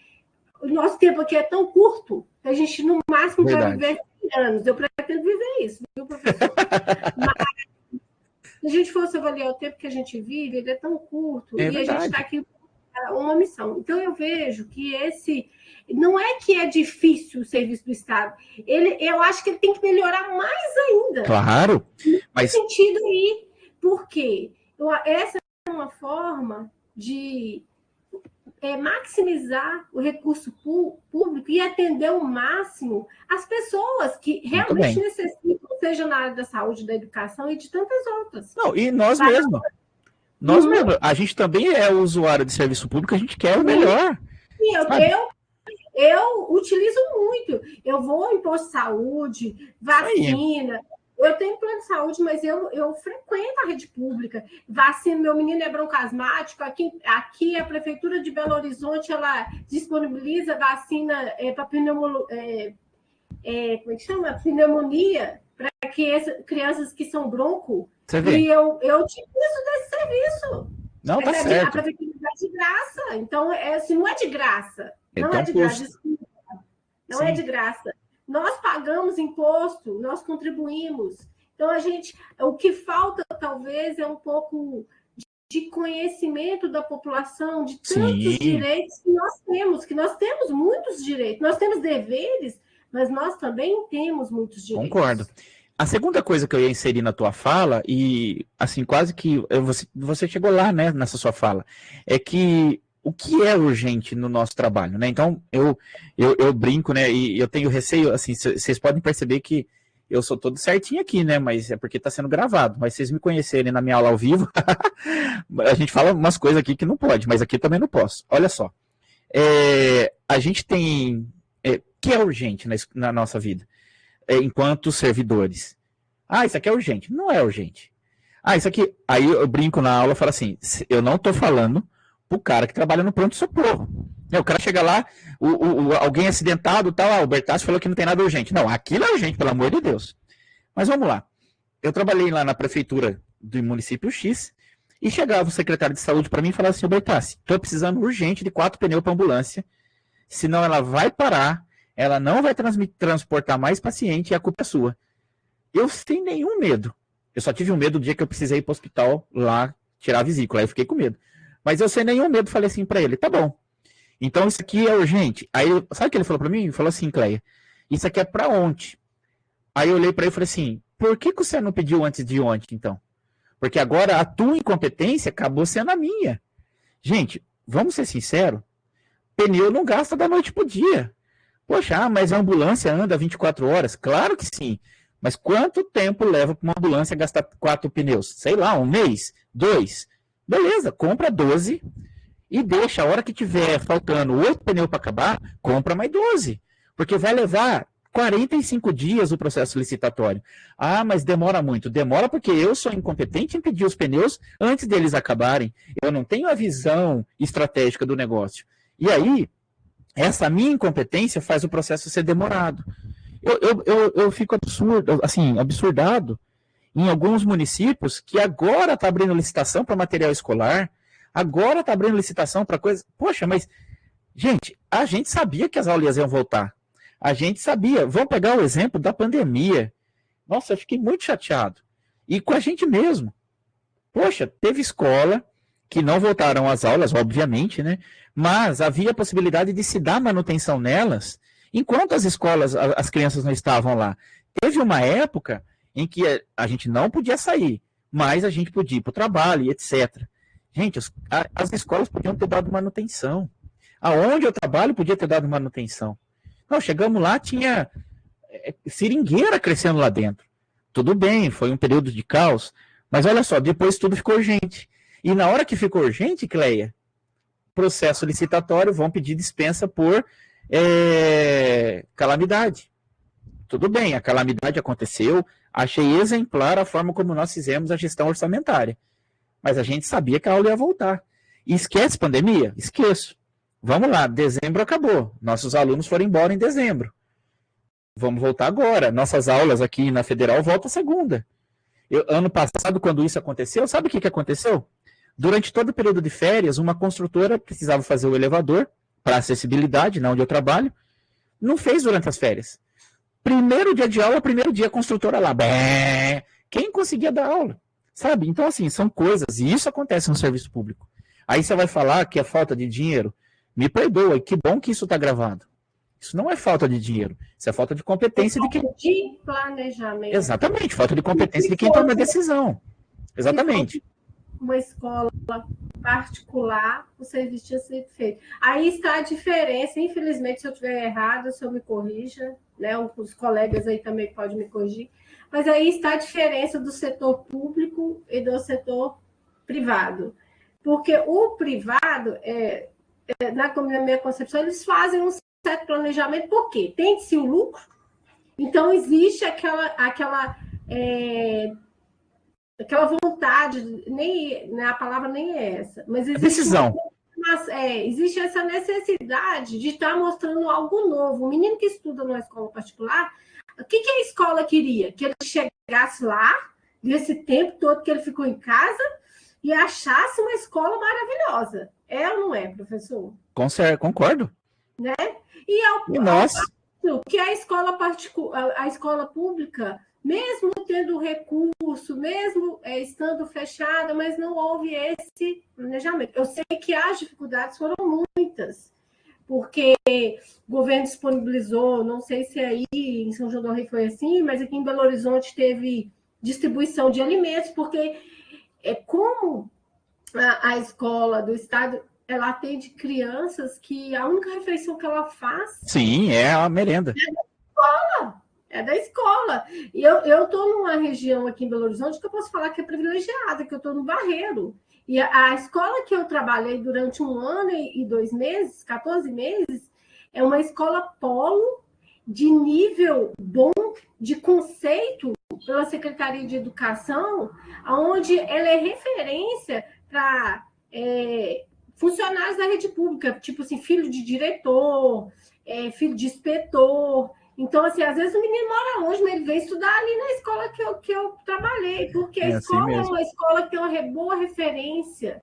O nosso tempo aqui é tão curto, que a gente, no máximo, vai viver 100 anos. Eu pretendo viver isso, viu, professor? Mas, se a gente fosse avaliar o tempo que a gente vive, ele é tão curto, e a gente está aqui com uma missão. Então, eu vejo que não é que é difícil o serviço do Estado, eu acho que ele tem que melhorar mais ainda. Claro. Mas... No sentido aí, por quê? Essa é uma forma de maximizar o recurso público e atender ao máximo as pessoas que realmente necessitam, seja na área da saúde, da educação e de tantas outras. Não, e nós mesmos. Nós mesmos. A gente também é usuário de serviço público, a gente quer o melhor. Sim, eu utilizo muito. Eu vou em posto de saúde, vacina. Eu tenho plano de saúde, mas eu frequento a rede pública. Vacina, meu menino é broncasmático. Aqui a Prefeitura de Belo Horizonte ela disponibiliza vacina para como é que chama? Pneumonia, para crianças que são bronco. Você vê? E eu utilizo desse serviço. Não, tá A certo. prefeitura dá de graça. Então, assim, não é de graça. Não Então, é de graça, desculpa. Não é de graça. Nós pagamos imposto, nós contribuímos. Então, o que falta, talvez, é um pouco de conhecimento da população, de tantos direitos que nós temos muitos direitos. Nós temos deveres, mas nós também temos muitos direitos. Concordo. A segunda coisa que eu ia inserir na tua fala, e assim, quase que você chegou lá, né, nessa sua fala, é que o que é urgente no nosso trabalho, né? Então, eu brinco, né, e eu tenho receio, assim, vocês podem perceber que eu sou todo certinho aqui, né, mas é porque está sendo gravado, mas vocês me conhecerem na minha aula ao vivo, a gente fala umas coisas aqui que não pode, mas aqui também não posso. Olha só, a gente tem, que é urgente na nossa vida, enquanto servidores. Isso aqui é urgente. Não é urgente. Isso aqui, aí eu brinco na aula e falo assim, eu não estou falando pro cara que trabalha no pronto-socorro. O cara chega lá, alguém acidentado, tal, o Bertassi falou que não tem nada urgente. Não, aquilo é urgente, pelo amor de Deus. Mas vamos lá. Eu trabalhei lá na prefeitura do município X e chegava o secretário de saúde para mim e falava assim, Bertassi, estou precisando urgente de 4 pneus para ambulância, senão ela vai parar, ela não vai transportar mais paciente e a culpa é sua. Eu sem nenhum medo. Eu só tive um medo do dia que eu precisei ir para o hospital lá tirar a vesícula, aí eu fiquei com medo. Mas eu sem nenhum medo falei assim para ele, tá bom. Então isso aqui é urgente. Aí, sabe o que ele falou para mim? Ele falou assim, Cleia, isso aqui é para ontem. Aí eu olhei para ele e falei assim, por que você não pediu antes de ontem, então? Porque agora a tua incompetência acabou sendo a minha. Gente, vamos ser sinceros, pneu não gasta da noite pro dia. Poxa, mas a ambulância anda 24 horas? Claro que sim. Mas quanto tempo leva para uma ambulância gastar 4 pneus? Sei lá, 1 mês? 2? Beleza, compra 12 e deixa. A hora que tiver faltando 8 pneus para acabar, compra mais 12. Porque vai levar 45 dias o processo licitatório. Mas demora muito. Demora porque eu sou incompetente em pedir os pneus antes deles acabarem. Eu não tenho a visão estratégica do negócio. E aí, essa minha incompetência faz o processo ser demorado. Eu fico absurdado em alguns municípios que agora está abrindo licitação para material escolar, agora está abrindo licitação para coisas... Poxa, mas, gente, a gente sabia que as aulas iam voltar. A gente sabia. Vamos pegar o exemplo da pandemia. Nossa, eu fiquei muito chateado. E com a gente mesmo. Poxa, teve escola que não voltaram às aulas, obviamente, né? Mas havia a possibilidade de se dar manutenção nelas enquanto as escolas, as crianças não estavam lá. Teve uma época em que a gente não podia sair, mas a gente podia ir para o trabalho, etc. Gente, as escolas podiam ter dado manutenção. Aonde eu trabalho podia ter dado manutenção. Não, chegamos lá, tinha seringueira crescendo lá dentro. Tudo bem, foi um período de caos, mas olha só, depois tudo ficou urgente. E na hora que ficou urgente, Cleia, processo licitatório, vão pedir dispensa por calamidade. Tudo bem, a calamidade aconteceu, achei exemplar a forma como nós fizemos a gestão orçamentária. Mas a gente sabia que a aula ia voltar. E esquece pandemia? Esqueço. Vamos lá, dezembro acabou. Nossos alunos foram embora em dezembro. Vamos voltar agora. Nossas aulas aqui na Federal voltam segunda. Ano passado, quando isso aconteceu, sabe o que aconteceu? Durante todo o período de férias, uma construtora precisava fazer o elevador para acessibilidade, na onde eu trabalho, não fez durante as férias. Primeiro dia de aula, primeiro dia a construtora lá. Quem conseguia dar aula? Sabe? Então, assim, são coisas, e isso acontece no serviço público. Aí você vai falar que é falta de dinheiro. Me perdoa, que bom que isso está gravado. Isso não é falta de dinheiro, isso é falta de competência de quem... De planejamento. Exatamente, falta de competência de quem toma a decisão. Exatamente. Uma escola particular, o serviço tinha sido feito. Aí está a diferença, infelizmente, se eu estiver errado, o senhor me corrija, né? Os colegas aí também podem me corrigir, mas aí está a diferença do setor público e do setor privado. Porque o privado, na minha concepção, eles fazem um certo planejamento, por quê? Tem-se o lucro, então existe aquela vontade, a palavra nem é essa, mas existe decisão. uma existe essa necessidade de estar mostrando algo novo. O menino que estuda numa escola particular, o que a escola queria? Que ele chegasse lá, nesse tempo todo que ele ficou em casa, e achasse uma escola maravilhosa. É ou não é, professor? Concordo. Né? E Nossa. Que a escola pública, mesmo tendo recurso, mesmo estando fechada, mas não houve esse planejamento. Eu sei que as dificuldades foram muitas, porque o governo disponibilizou, não sei se aí em São João do Rei foi assim, mas aqui em Belo Horizonte teve distribuição de alimentos, porque como a escola do Estado, ela atende crianças que a única refeição que ela faz... Sim, é a merenda. É da escola. E eu estou numa região aqui em Belo Horizonte que eu posso falar que é privilegiada, que eu estou no Barreiro. E a escola que eu trabalhei durante 1 ano e 2 meses, 14 meses, é uma escola polo de nível bom, de conceito pela Secretaria de Educação, onde ela é referência para funcionários da rede pública, tipo assim, filho de diretor, filho de inspetor. Então, assim, às vezes o menino mora longe, mas ele vem estudar ali na escola que eu trabalhei, porque a escola assim é uma escola que tem uma boa referência.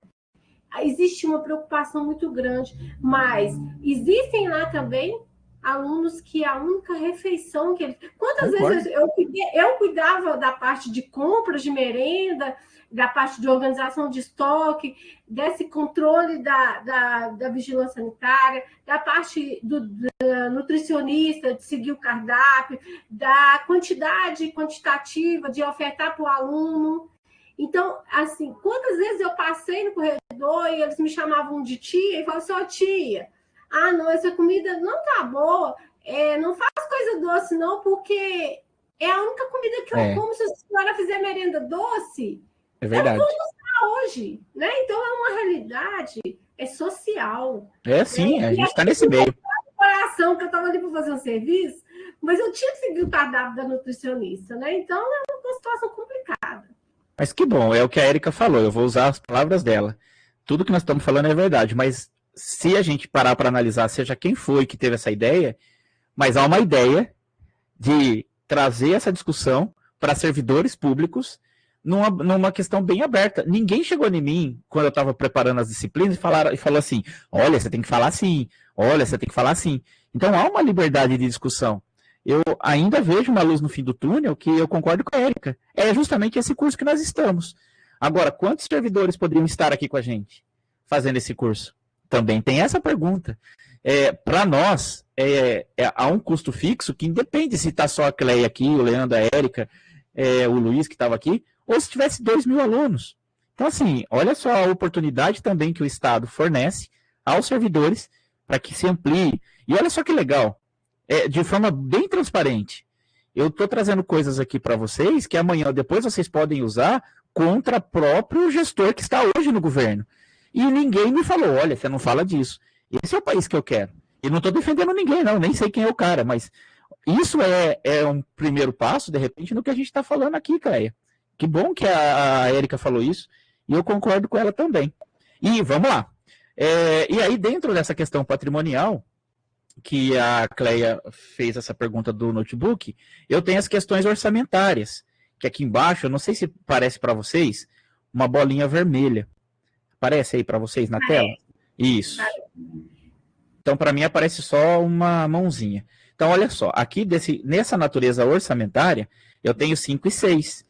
Existe uma preocupação muito grande, mas existem lá também alunos que a única refeição que eles... Quantas vezes eu cuidava da parte de compras de merenda, da parte de organização de estoque, desse controle da vigilância sanitária, da parte do nutricionista, de seguir o cardápio, da quantidade quantitativa de ofertar para o aluno. Então, assim, quantas vezes eu passei no corredor e eles me chamavam de tia e falavam assim, ó, tia, não, essa comida não tá boa, não faz coisa doce não, porque é a única comida que eu como se a senhora fizer merenda doce. É verdade. Eu vou mostrar hoje, né? Então é uma realidade, social. Sim, a gente está nesse meio. Coração, que eu estava ali para fazer um serviço, mas eu tinha que seguir o cardápio da nutricionista, né? Então é uma situação complicada. Mas que bom, é o que a Érica falou, eu vou usar as palavras dela. Tudo que nós estamos falando é verdade, mas se a gente parar para analisar, seja quem foi que teve essa ideia, mas há uma ideia de trazer essa discussão para servidores públicos numa questão bem aberta. Ninguém chegou em mim, quando eu estava preparando as disciplinas, e falou assim, olha, você tem que falar assim, olha, você tem que falar assim. Então há uma liberdade de discussão. Eu ainda vejo uma luz no fim do túnel, que eu concordo com a Érica. É justamente esse curso que nós estamos. Agora, quantos servidores poderiam estar aqui com a gente, fazendo esse curso? Também tem essa pergunta. Para nós, há um custo fixo que independe se está só a Cleia aqui, o Leandro, a Érica, o Luiz que estava aqui, ou se tivesse 2.000 alunos. Então, assim, olha só a oportunidade também que o Estado fornece aos servidores para que se amplie. E olha só que legal, de forma bem transparente. Eu estou trazendo coisas aqui para vocês que amanhã ou depois vocês podem usar contra o próprio gestor que está hoje no governo. E ninguém me falou, olha, você não fala disso. Esse é o país que eu quero. E não estou defendendo ninguém, não, nem sei quem é o cara, mas isso é um primeiro passo, de repente, no que a gente está falando aqui, Cleia. Que bom que a Érica falou isso, e eu concordo com ela também. E vamos lá. E aí, dentro dessa questão patrimonial, que a Cleia fez essa pergunta do notebook, eu tenho as questões orçamentárias, que aqui embaixo, eu não sei se parece para vocês, uma bolinha vermelha. Aparece aí para vocês na tela? Isso. Então, para mim, aparece só uma mãozinha. Então, olha só, aqui nessa natureza orçamentária, eu tenho 5 e 6.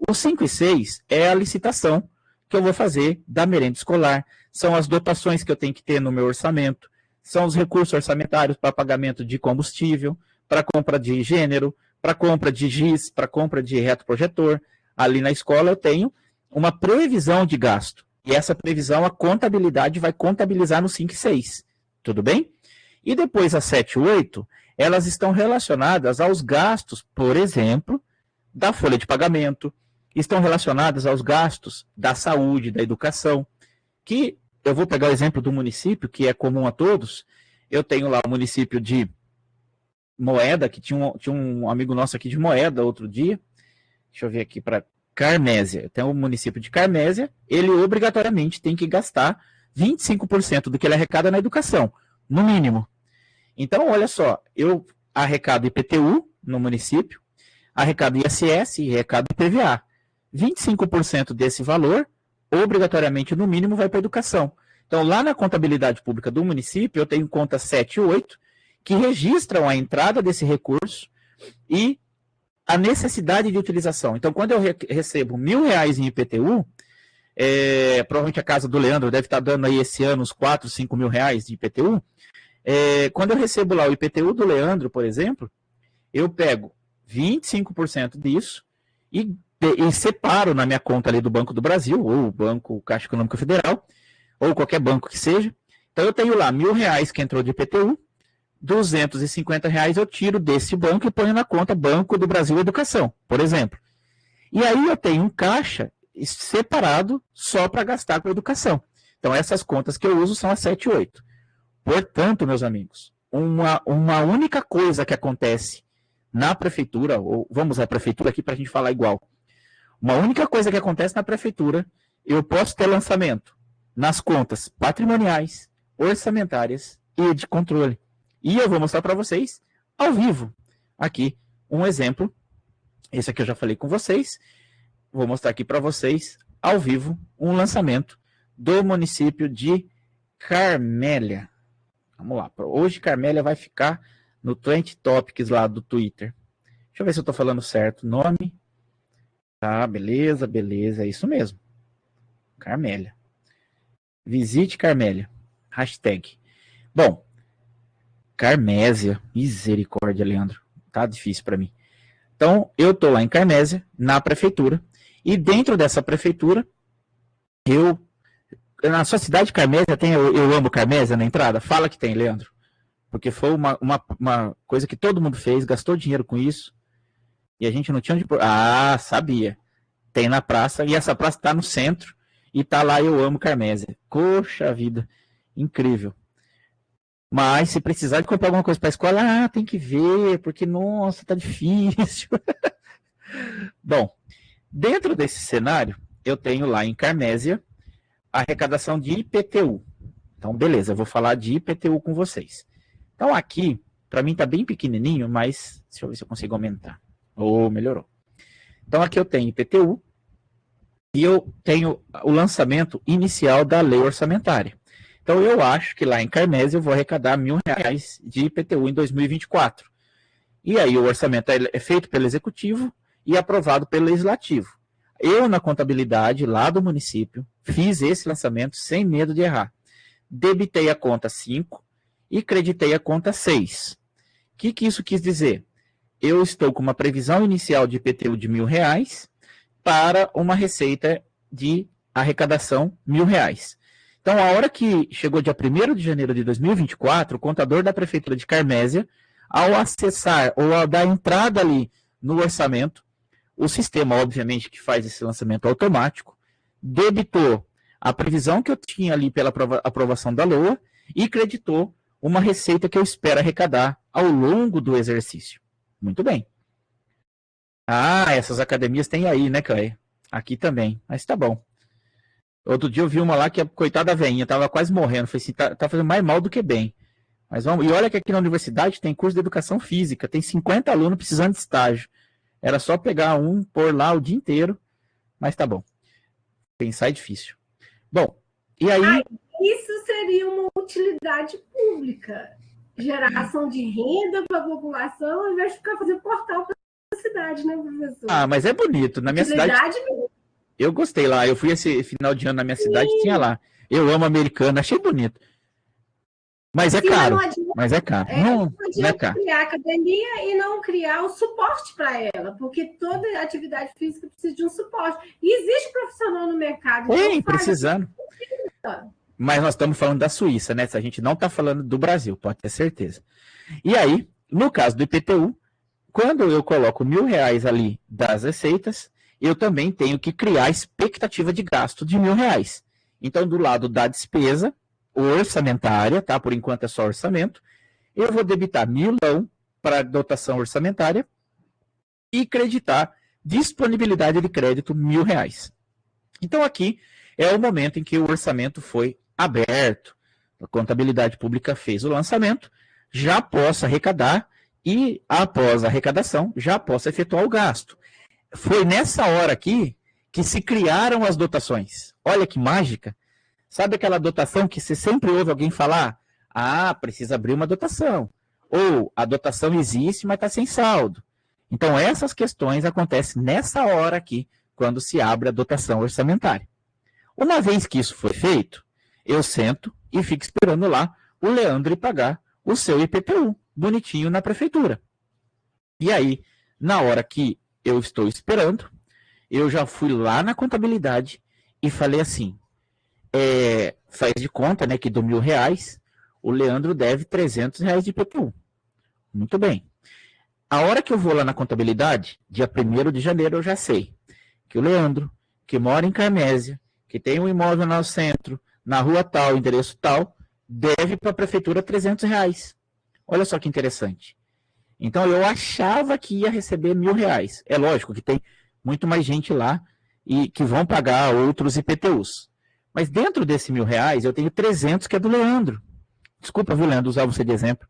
O 5 e 6 é a licitação que eu vou fazer da merenda escolar. São as dotações que eu tenho que ter no meu orçamento. São os recursos orçamentários para pagamento de combustível, para compra de gênero, para compra de giz, para compra de retroprojetor. Ali na escola eu tenho uma previsão de gasto. E essa previsão, a contabilidade vai contabilizar no 5 e 6. Tudo bem? E depois as 7 e 8, elas estão relacionadas aos gastos, por exemplo, da folha de pagamento, estão relacionadas aos gastos da saúde, da educação, que eu vou pegar o exemplo do município, que é comum a todos. Eu tenho lá o município de Moeda, que tinha um amigo nosso aqui de Moeda outro dia. Deixa eu ver aqui para Carmésia. Tem o município de Carmésia, ele obrigatoriamente tem que gastar 25% do que ele arrecada na educação, no mínimo. Então, olha só, eu arrecado IPTU no município, arrecado ISS e arrecado IPVA. 25% desse valor, obrigatoriamente, no mínimo, vai para a educação. Então, lá na contabilidade pública do município, eu tenho conta 7 e 8, que registram a entrada desse recurso e a necessidade de utilização. Então, quando eu recebo R$1.000 em IPTU, provavelmente a casa do Leandro deve estar dando aí esse ano uns 4, 5 mil reais de IPTU. Quando eu recebo lá o IPTU do Leandro, por exemplo, eu pego 25% disso e separo na minha conta ali do Banco do Brasil, ou Banco Caixa Econômica Federal, ou qualquer banco que seja. Então eu tenho lá R$1.000 que entrou de IPTU, R$250 eu tiro desse banco e ponho na conta Banco do Brasil Educação, por exemplo. E aí eu tenho um caixa separado só para gastar com a educação. Então essas contas que eu uso são as 7 e 8. Portanto, meus amigos, uma única coisa que acontece na prefeitura, ou vamos à prefeitura aqui para a gente falar igual. Uma única coisa que acontece na prefeitura, eu posso ter lançamento nas contas patrimoniais, orçamentárias e de controle. E eu vou mostrar para vocês, ao vivo, aqui, um exemplo. Esse aqui eu já falei com vocês. Vou mostrar aqui para vocês, ao vivo, um lançamento do município de Carmélia. Vamos lá. Hoje Carmélia vai ficar no Trend Topics lá do Twitter. Deixa eu ver se eu estou falando certo. Nome. Tá, beleza, beleza. É isso mesmo. Carmélia. Visite Carmélia. Hashtag. Bom, Carmésia. Misericórdia, Leandro. Tá difícil para mim. Então, eu estou lá em Carmésia, na prefeitura. E dentro dessa prefeitura, na sua cidade, Carmésia, tem Eu Amo Carmésia na entrada? Fala que tem, Leandro. Porque foi uma coisa que todo mundo fez, gastou dinheiro com isso. E a gente não tinha onde... Ah, sabia. Tem na praça, e essa praça está no centro. E tá lá Eu Amo Carmésia. Poxa vida, incrível. Mas se precisar de comprar alguma coisa para a escola, tem que ver, porque, nossa, tá difícil. Bom, dentro desse cenário, eu tenho lá em Carmésia a arrecadação de IPTU. Então, beleza, eu vou falar de IPTU com vocês. Então, aqui, para mim tá bem pequenininho, mas deixa eu ver se eu consigo aumentar. Melhorou. Então, aqui eu tenho IPTU e eu tenho o lançamento inicial da lei orçamentária. Então, eu acho que lá em Carmésia eu vou arrecadar R$1.000 de IPTU em 2024. E aí o orçamento é feito pelo Executivo e aprovado pelo Legislativo. Eu, na contabilidade lá do município, fiz esse lançamento sem medo de errar. Debitei a conta 5 e creditei a conta 6. O que isso quis dizer? Eu estou com uma previsão inicial de IPTU de R$1.000 para uma receita de arrecadação R$1.000. Então, a hora que chegou dia 1º de janeiro de 2024, o contador da Prefeitura de Carmésia, ao acessar ou ao dar entrada ali no orçamento, o sistema, obviamente, que faz esse lançamento automático, debitou a previsão que eu tinha ali pela aprovação da LOA e creditou uma receita que eu espero arrecadar ao longo do exercício. Muito bem. Essas academias tem aí, né, Caio? Aqui também, mas tá bom. Outro dia eu vi uma lá que a coitada veinha tava quase morrendo. Falei assim, tá fazendo mais mal do que bem. Mas vamos. E olha que aqui na universidade tem curso de educação física, tem 50 alunos precisando de estágio. Era só pegar um, pôr lá o dia inteiro, mas tá bom. Pensar é difícil. Bom, e aí... Isso seria uma utilidade pública. Geração de renda para a população, ao invés de ficar fazendo portal para a cidade, né, professor? Mas é bonito. Na minha cidade... Eu gostei lá. Eu fui esse final de ano na minha cidade, tinha lá. Eu Amo Americana, achei bonito. Mas é caro. Mas é caro. Não é caro. Criar a academia e não criar o suporte para ela, porque toda atividade física precisa de um suporte. E existe profissional no mercado. Precisando. Mas nós estamos falando da Suíça, né? A gente não está falando do Brasil, pode ter certeza. E aí, no caso do IPTU, quando eu coloco R$1.000 ali das receitas, eu também tenho que criar a expectativa de gasto de R$1.000. Então, do lado da despesa orçamentária, tá? Por enquanto é só orçamento, eu vou debitar R$1.000 para a dotação orçamentária e creditar disponibilidade de crédito R$1.000. Então, aqui é o momento em que o orçamento foi aberto, a contabilidade pública fez o lançamento, já posso arrecadar e, após a arrecadação, já posso efetuar o gasto. Foi nessa hora aqui que se criaram as dotações. Olha que mágica. Sabe aquela dotação que você sempre ouve alguém falar? Ah, precisa abrir uma dotação. Ou a dotação existe, mas está sem saldo. Então, essas questões acontecem nessa hora aqui, quando se abre a dotação orçamentária. Uma vez que isso foi feito, eu sento e fico esperando lá o Leandro ir pagar o seu IPTU, bonitinho na prefeitura. E aí, na hora que eu estou esperando, eu já fui lá na contabilidade e falei assim, faz de conta, né, que do R$1.000, o Leandro deve R$300 de IPTU. Muito bem. A hora que eu vou lá na contabilidade, dia 1º de janeiro, eu já sei que o Leandro, que mora em Carmésia, que tem um imóvel no centro, na rua tal, endereço tal, deve para a prefeitura R$300. Olha só que interessante. Então, eu achava que ia receber R$1.000. É lógico que tem muito mais gente lá e que vão pagar outros IPTUs. Mas dentro desse R$1.000, eu tenho 300 que é do Leandro. Desculpa, viu, Leandro, usar você de exemplo.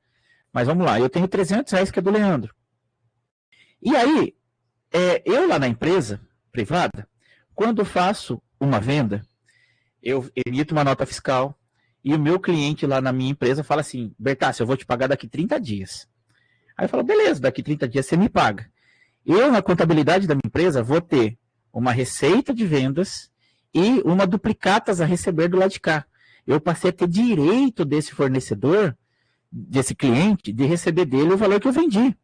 Mas vamos lá, eu tenho R$300 que é do Leandro. E aí, eu lá na empresa privada, quando faço uma venda, eu emito uma nota fiscal e o meu cliente lá na minha empresa fala assim, Bertassi, eu vou te pagar daqui 30 dias. Aí eu falo, beleza, daqui 30 dias você me paga. Eu, na contabilidade da minha empresa, vou ter uma receita de vendas e uma duplicatas a receber do lado de cá. Eu passei a ter direito desse fornecedor, desse cliente, de receber dele o valor que eu vendi.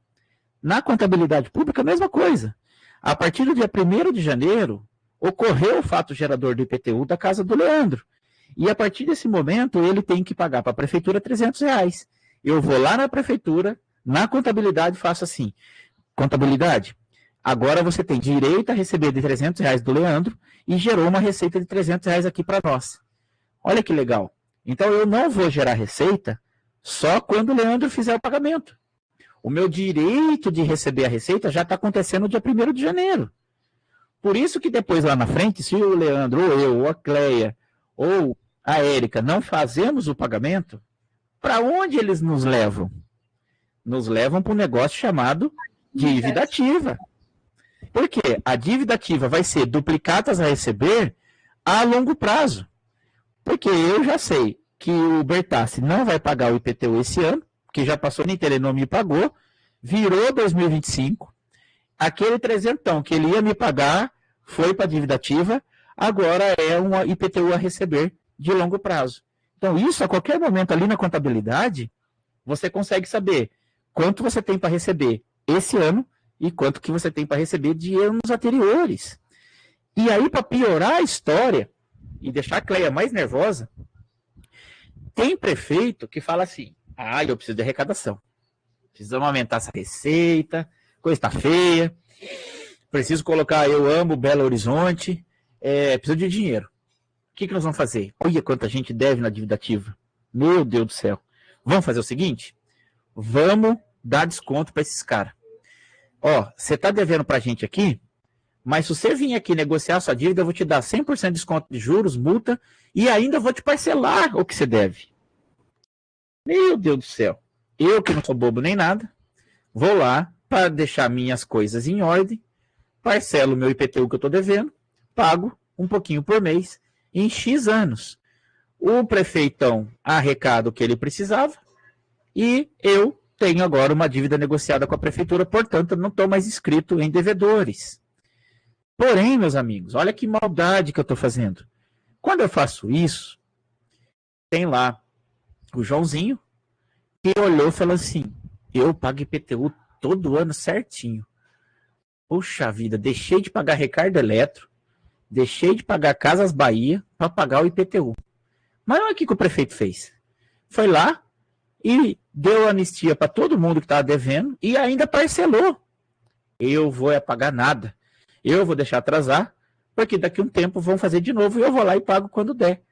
Na contabilidade pública, a mesma coisa. A partir do dia 1º de janeiro, ocorreu o fato gerador do IPTU da casa do Leandro. E a partir desse momento, ele tem que pagar para a prefeitura R$300. Eu vou lá na prefeitura, na contabilidade, faço assim. Contabilidade, agora você tem direito a receber de R$300 do Leandro e gerou uma receita de R$300 aqui para nós. Olha que legal. Então, eu não vou gerar receita só quando o Leandro fizer o pagamento. O meu direito de receber a receita já está acontecendo no dia 1º de janeiro. Por isso que depois lá na frente, se o Leandro, ou eu, ou a Cleia, ou a Érica não fazemos o pagamento, para onde eles nos levam? Nos levam para um negócio chamado dívida ativa. Por quê? A dívida ativa vai ser duplicatas a receber a longo prazo. Porque eu já sei que o Bertassi não vai pagar o IPTU esse ano, que já passou no inteiro, ele não me pagou, virou 2025, aquele trezentão que ele ia me pagar foi para a dívida ativa, agora é um IPTU a receber de longo prazo. Então, isso a qualquer momento ali na contabilidade, você consegue saber quanto você tem para receber esse ano e quanto que você tem para receber de anos anteriores. E aí, para piorar a história e deixar a Cleia mais nervosa, tem prefeito que fala assim, eu preciso de arrecadação. Precisamos aumentar essa receita, coisa está feia. Preciso colocar, eu amo Belo Horizonte, preciso de dinheiro. O que nós vamos fazer? Olha quanta gente deve na dívida ativa. Meu Deus do céu. Vamos fazer o seguinte? Vamos dar desconto para esses caras. Ó, você está devendo para a gente aqui, mas se você vir aqui negociar a sua dívida, eu vou te dar 100% de desconto de juros, multa, e ainda vou te parcelar o que você deve. Meu Deus do céu. Eu, que não sou bobo nem nada, vou lá para deixar minhas coisas em ordem, parcelo o meu IPTU que eu estou devendo, pago um pouquinho por mês, em X anos. O prefeitão arrecada o que ele precisava e eu tenho agora uma dívida negociada com a prefeitura, portanto, não estou mais inscrito em devedores. Porém, meus amigos, olha que maldade que eu estou fazendo. Quando eu faço isso, tem lá o Joãozinho, que olhou e falou assim, eu pago IPTU todo ano certinho. Puxa vida, deixei de pagar Recardo Eletro, deixei de pagar Casas Bahia para pagar o IPTU. Mas olha o que o prefeito fez. Foi lá e deu anistia para todo mundo que estava devendo e ainda parcelou. Eu vou pagar nada. Eu vou deixar atrasar, porque daqui a um tempo vão fazer de novo e eu vou lá e pago quando der.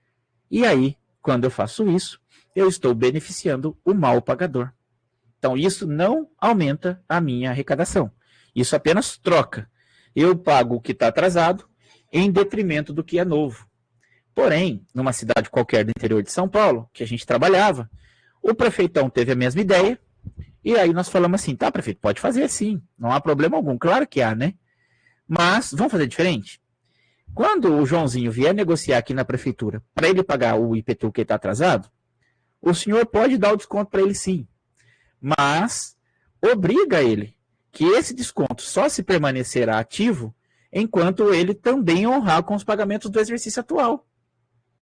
E aí, quando eu faço isso, eu estou beneficiando o mal pagador. Então, isso não aumenta a minha arrecadação. Isso apenas troca. Eu pago o que está atrasado em detrimento do que é novo. Porém, numa cidade qualquer do interior de São Paulo, que a gente trabalhava, o prefeitão teve a mesma ideia, e aí nós falamos assim, tá, prefeito, pode fazer sim, não há problema algum, claro que há, né? Mas vamos fazer diferente. Quando o Joãozinho vier negociar aqui na prefeitura para ele pagar o IPTU que está atrasado, o senhor pode dar o desconto para ele sim, mas obriga ele que esse desconto só se permanecerá ativo enquanto ele também honrar com os pagamentos do exercício atual.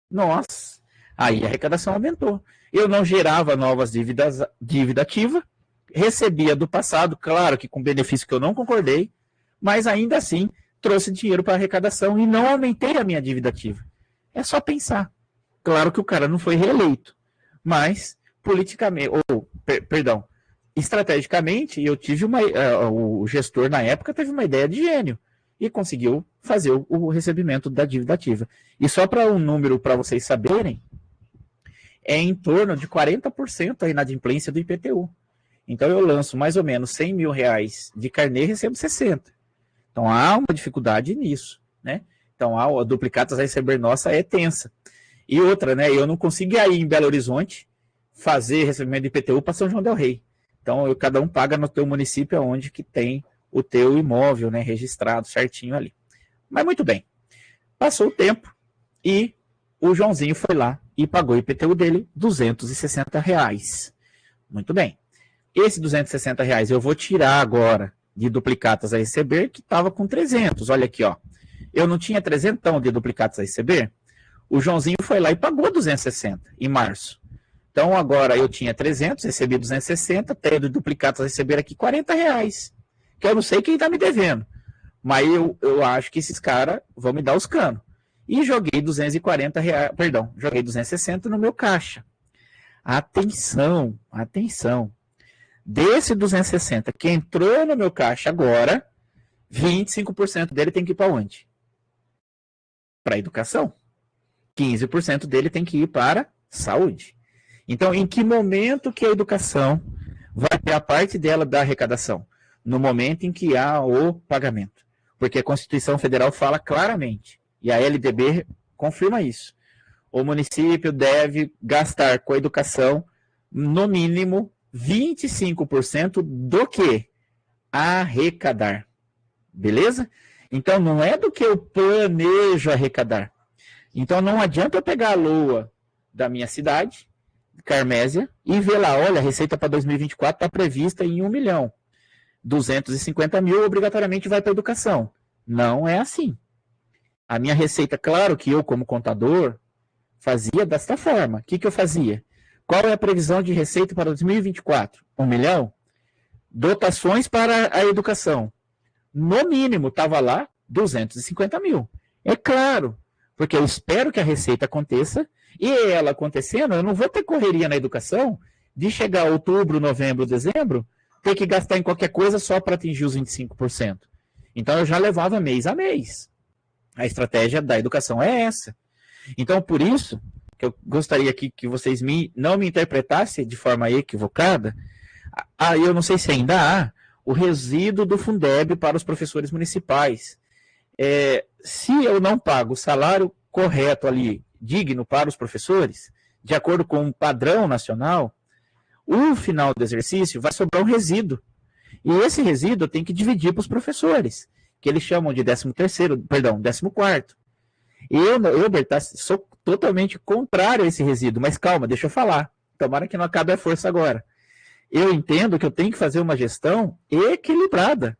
Nossa, aí a arrecadação aumentou. Eu não gerava novas dívida ativa, recebia do passado, claro que com benefício que eu não concordei, mas ainda assim trouxe dinheiro para arrecadação e não aumentei a minha dívida ativa. É só pensar. Claro que o cara não foi reeleito, mas politicamente, estrategicamente, eu tive o gestor na época teve uma ideia de gênio e conseguiu fazer o recebimento da dívida ativa. E só para um número para vocês saberem, é em torno de 40% a inadimplência do IPTU. Então eu lanço mais ou menos 100 mil reais de carnê e recebo 60. Então há uma dificuldade nisso, né? Então a duplicatas a receber nossa é tensa. E outra, né? Eu não consigo ir aí em Belo Horizonte fazer recebimento de IPTU para São João del Rei. Então cada um paga no teu município onde que tem o teu imóvel, né? Registrado certinho ali. Mas muito bem. Passou o tempo e o Joãozinho foi lá e pagou o IPTU dele R$260. Muito bem. Esse R$260 eu vou tirar agora de duplicatas a receber, que estava com 300. Olha aqui, ó. Eu não tinha 300 de duplicatas a receber. O Joãozinho foi lá e pagou 260 em março. Então agora eu tinha 300, recebi 260, tenho de duplicatas a receber aqui R$40. Que eu não sei quem está me devendo. Mas eu acho que esses caras vão me dar os canos. E joguei joguei 260 no meu caixa. Atenção, atenção. Desse 260 que entrou no meu caixa agora, 25% dele tem que ir para onde? Para educação. 15% dele tem que ir para saúde. Então, em que momento que a educação vai ter a parte dela da arrecadação? No momento em que há o pagamento. Porque a Constituição Federal fala claramente, e a LDB confirma isso. O município deve gastar com a educação, no mínimo, 25% do que? Arrecadar. Beleza? Então, não é do que eu planejo arrecadar. Então, não adianta eu pegar a LOA da minha cidade, Carmésia, e ver lá, olha, a receita para 2024 está prevista em 1 milhão. 250 mil obrigatoriamente vai para a educação. Não é assim. A minha receita, claro que eu, como contador, fazia desta forma. O que eu fazia? Qual é a previsão de receita para 2024? 1 milhão? Dotações para a educação. No mínimo, estava lá 250 mil. É claro, porque eu espero que a receita aconteça, e ela acontecendo, eu não vou ter correria na educação de chegar outubro, novembro, dezembro, ter que gastar em qualquer coisa só para atingir os 25%. Então, eu já levava mês a mês. A estratégia da educação é essa. Então, por isso, que eu gostaria que vocês não me interpretassem de forma equivocada, eu não sei se ainda há o resíduo do Fundeb para os professores municipais. Se eu não pago o salário correto ali, digno para os professores, de acordo com um padrão nacional, o final do exercício vai sobrar um resíduo. E esse resíduo tem que dividir para os professores, que eles chamam de 14º. Eu, Bertassi, sou totalmente contrário a esse resíduo, mas calma, deixa eu falar. Tomara que não acabe a força agora. Eu entendo que eu tenho que fazer uma gestão equilibrada.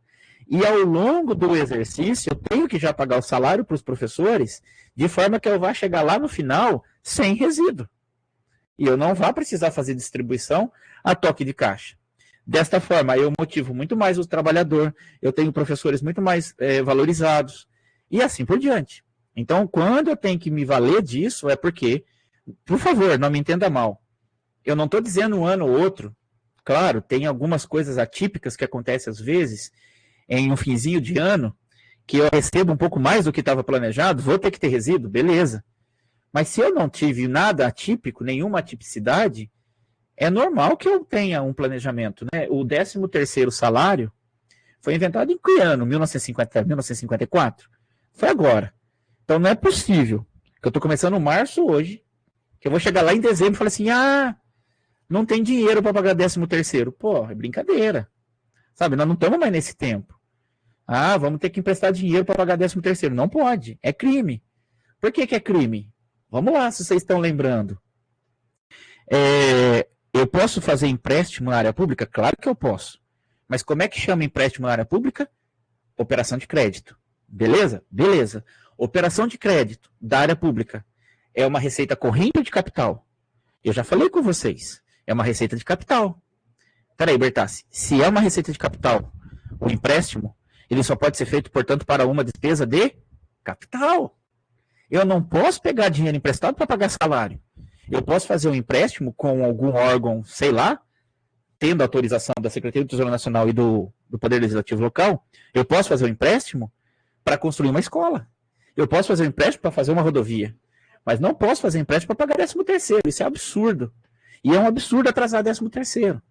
E ao longo do exercício, eu tenho que já pagar o salário para os professores, de forma que eu vá chegar lá no final sem resíduo. E eu não vá precisar fazer distribuição a toque de caixa. Desta forma, eu motivo muito mais o trabalhador, eu tenho professores muito mais valorizados, e assim por diante. Então, quando eu tenho que me valer disso, é porque, por favor, não me entenda mal. Eu não estou dizendo um ano ou outro. Claro, tem algumas coisas atípicas que acontecem às vezes, em um finzinho de ano, que eu recebo um pouco mais do que estava planejado, vou ter que ter resíduo, beleza. Mas se eu não tive nada atípico, nenhuma atipicidade, é normal que eu tenha um planejamento, né? O 13º salário foi inventado em que ano? 1950, 1954? Foi agora. Então não é possível. Que eu estou começando março hoje, que eu vou chegar lá em dezembro e falar assim, não tem dinheiro para pagar 13º. Pô, é brincadeira. Sabe, nós não estamos mais nesse tempo. Vamos ter que emprestar dinheiro para pagar 13º. Não pode, é crime. Por que é crime? Vamos lá, se vocês estão lembrando. Eu posso fazer empréstimo na área pública? Claro que eu posso. Mas como é que chama empréstimo na área pública? Operação de crédito. Beleza? Beleza. Operação de crédito da área pública é uma receita corrente de capital? Eu já falei com vocês. É uma receita de capital. Peraí, Bertassi. Se é uma receita de capital, o empréstimo, ele só pode ser feito, portanto, para uma despesa de capital. Eu não posso pegar dinheiro emprestado para pagar salário. Eu posso fazer um empréstimo com algum órgão, sei lá, tendo autorização da Secretaria do Tesouro Nacional e do Poder Legislativo Local. Eu posso fazer um empréstimo para construir uma escola. Eu posso fazer um empréstimo para fazer uma rodovia. Mas não posso fazer empréstimo para pagar 13º. Isso é absurdo. E é um absurdo atrasar 13º.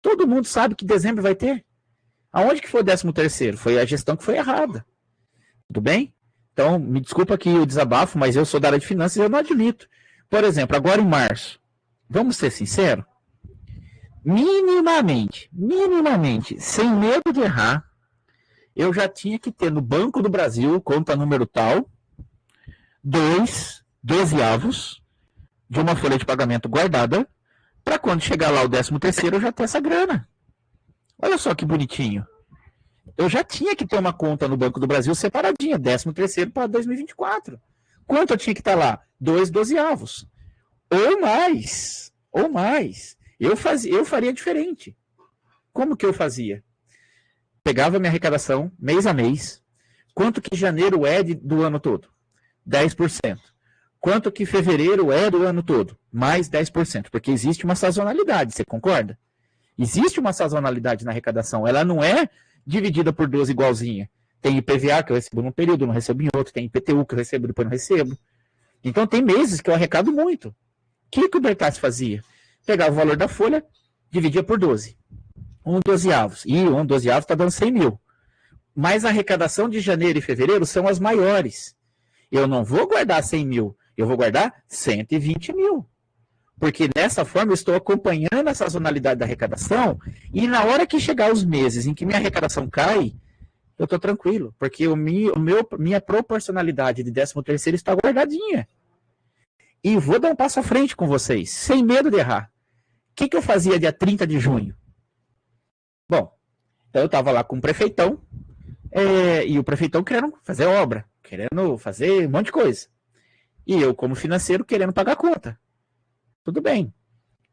Todo mundo sabe que dezembro vai ter. Aonde que foi o 13º? Foi a gestão que foi errada. Tudo bem? Então, me desculpa aqui o desabafo, mas eu sou da área de finanças e eu não admito. Por exemplo, agora em março, vamos ser sinceros? Minimamente, sem medo de errar, eu já tinha que ter no Banco do Brasil, conta número tal, 12avos de uma folha de pagamento guardada, para quando chegar lá o 13º eu já ter essa grana. Olha só que bonitinho. Eu já tinha que ter uma conta no Banco do Brasil separadinha, 13º para 2024. Quanto eu tinha que estar lá? 2 12avos. Ou mais. Eu faria diferente. Como que eu fazia? Pegava minha arrecadação, mês a mês. Quanto que janeiro é do ano todo? 10%. Quanto que fevereiro é do ano todo? Mais 10%. Porque existe uma sazonalidade, você concorda? Existe uma sazonalidade na arrecadação. Ela não é dividida por 12 igualzinha. Tem IPVA que eu recebo num período, não recebo em outro. Tem IPTU que eu recebo, depois não recebo. Então tem meses que eu arrecado muito. O que o Bertassi fazia? Pegava o valor da folha, dividia por 12. 1 12avos. E 1 12avos está dando 100 mil. Mas a arrecadação de janeiro e fevereiro são as maiores. Eu não vou guardar 100 mil, eu vou guardar 120 mil. Porque dessa forma eu estou acompanhando a sazonalidade da arrecadação e na hora que chegar os meses em que minha arrecadação cai, eu estou tranquilo. Porque minha proporcionalidade de 13º está guardadinha. E vou dar um passo à frente com vocês, sem medo de errar. O que eu fazia dia 30 de junho? Bom, então eu estava lá com o prefeitão, e o prefeitão querendo fazer obra, querendo fazer um monte de coisa. E eu, como financeiro, querendo pagar a conta. Tudo bem.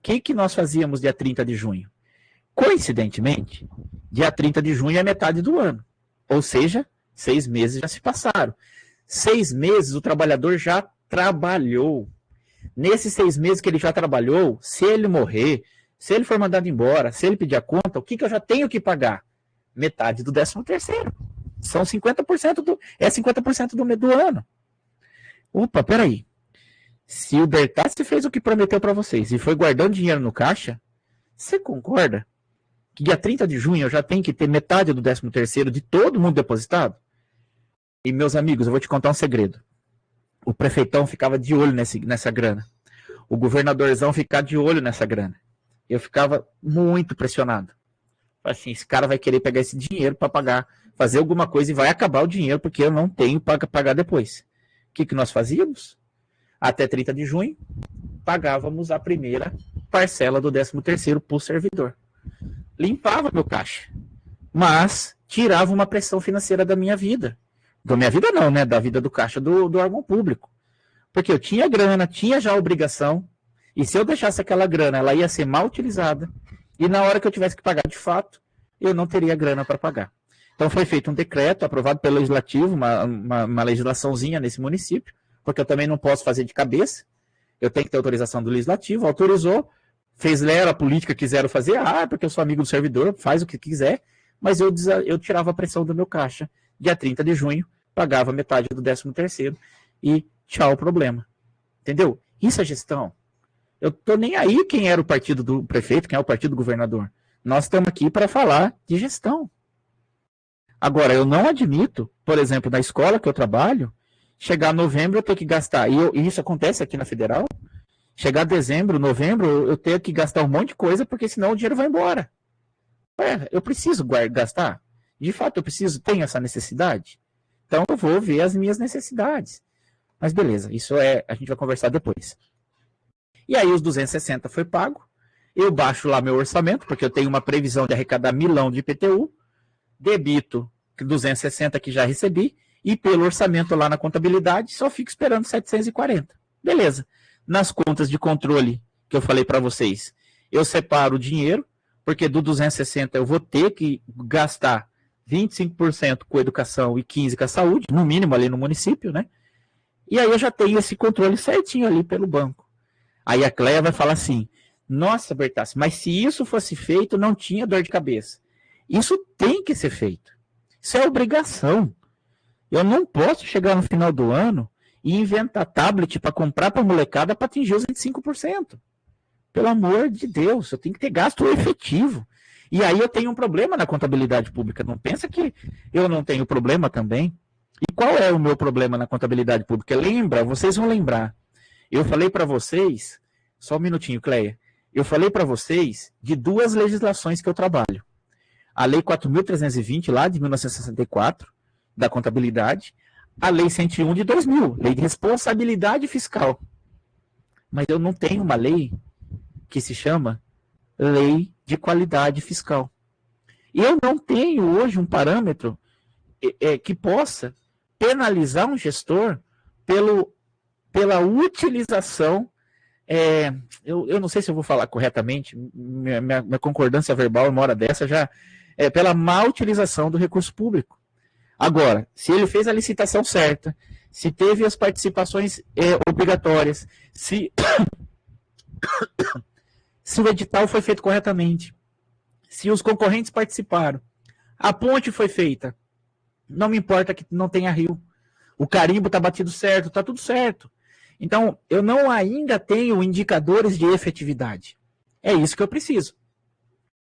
O que nós fazíamos dia 30 de junho? Coincidentemente, dia 30 de junho é metade do ano. Ou seja, 6 meses já se passaram. 6 meses o trabalhador já trabalhou. Nesses 6 meses que ele já trabalhou, se ele morrer, se ele for mandado embora, se ele pedir a conta, o que eu já tenho que pagar? Metade do 13º. São 50% do ano. Opa, peraí. Se o Bertassi fez o que prometeu para vocês e foi guardando dinheiro no caixa, você concorda que dia 30 de junho eu já tenho que ter metade do 13º de todo mundo depositado? E, meus amigos, eu vou te contar um segredo. O prefeitão ficava de olho nessa grana. O governadorzão ficava de olho nessa grana. Eu ficava muito pressionado. Assim, esse cara vai querer pegar esse dinheiro para pagar, fazer alguma coisa e vai acabar o dinheiro porque eu não tenho para pagar depois. O que nós fazíamos? Até 30 de junho, pagávamos a primeira parcela do 13º por servidor. Limpava meu caixa, mas tirava uma pressão financeira da minha vida. Da minha vida não, né? Da vida do caixa do órgão público. Porque eu tinha grana, tinha já obrigação, e se eu deixasse aquela grana, ela ia ser mal utilizada, e na hora que eu tivesse que pagar de fato, eu não teria grana para pagar. Então foi feito um decreto aprovado pelo Legislativo, uma legislaçãozinha nesse município, porque eu também não posso fazer de cabeça, eu tenho que ter autorização do Legislativo, autorizou, fez a política que quiseram fazer, porque eu sou amigo do servidor, faz o que quiser, mas eu tirava a pressão do meu caixa, dia 30 de junho, pagava metade do 13º e tchau o problema. Entendeu? Isso é gestão. Eu tô nem aí quem era o partido do prefeito, quem é o partido do governador. Nós estamos aqui para falar de gestão. Agora, eu não admito, por exemplo, na escola que eu trabalho, chegar novembro eu tenho que gastar, e isso acontece aqui na Federal, chegar dezembro, novembro, eu tenho que gastar um monte de coisa, porque senão o dinheiro vai embora. Eu preciso gastar? De fato, eu preciso, tenho essa necessidade? Então eu vou ver as minhas necessidades. Mas beleza, isso a gente vai conversar depois. E aí os 260 foi pago, eu baixo lá meu orçamento, porque eu tenho uma previsão de arrecadar 1.000.000 de IPTU, debito 260 que já recebi, e pelo orçamento lá na contabilidade, só fico esperando 740. Beleza. Nas contas de controle que eu falei para vocês, eu separo o dinheiro, porque do 260 eu vou ter que gastar 25% com educação e 15% com a saúde, no mínimo ali no município, né? E aí eu já tenho esse controle certinho ali pelo banco. Aí a Cleia vai falar assim, nossa, Bertassi, mas se isso fosse feito, não tinha dor de cabeça. Isso tem que ser feito. Isso é obrigação. Eu não posso chegar no final do ano e inventar tablet para comprar para a molecada para atingir os 25%. Pelo amor de Deus, eu tenho que ter gasto efetivo. E aí eu tenho um problema na contabilidade pública. Não pensa que eu não tenho problema também. E qual é o meu problema na contabilidade pública? Lembra, vocês vão lembrar. Eu falei para vocês, só um minutinho, Cleia. Eu falei para vocês de duas legislações que eu trabalho. A Lei 4.320, lá de 1964, da contabilidade, a Lei 101 de 2000, Lei de Responsabilidade Fiscal. Mas eu não tenho uma lei que se chama Lei de Qualidade Fiscal. E eu não tenho hoje um parâmetro que possa penalizar um gestor pela utilização, eu não sei se eu vou falar corretamente, minha concordância verbal uma hora dessa já pela má utilização do recurso público. Agora, se ele fez a licitação certa, se teve as participações obrigatórias, se o edital foi feito corretamente, se os concorrentes participaram, a ponte foi feita, não me importa que não tenha rio, o carimbo está batido certo, está tudo certo. Então, eu não ainda tenho indicadores de efetividade. É isso que eu preciso.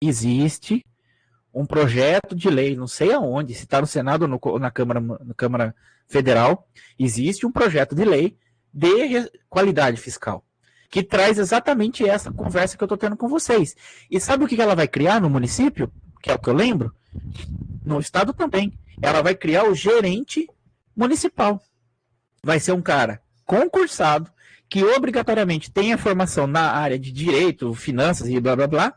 Existe um projeto de lei, não sei aonde, se está no Senado ou na Câmara Federal, existe um projeto de lei de qualidade fiscal, que traz exatamente essa conversa que eu estou tendo com vocês. E sabe o que ela vai criar no município? Que é o que eu lembro? No estado também. Ela vai criar o gerente municipal. Vai ser um cara concursado, que obrigatoriamente tenha formação na área de direito, finanças e blá blá blá,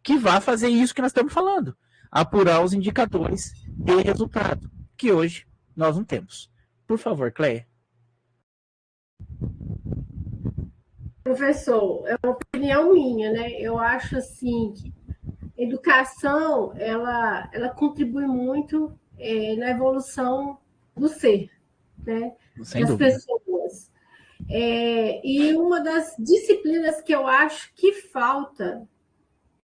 que vai fazer isso que nós estamos falando. Apurar os indicadores de resultado, que hoje nós não temos. Por favor, Cleia. Professor, é uma opinião minha, né? Eu acho assim que a educação ela contribui muito na evolução do ser, né? Sem das dúvida. Pessoas. E uma das disciplinas que eu acho que falta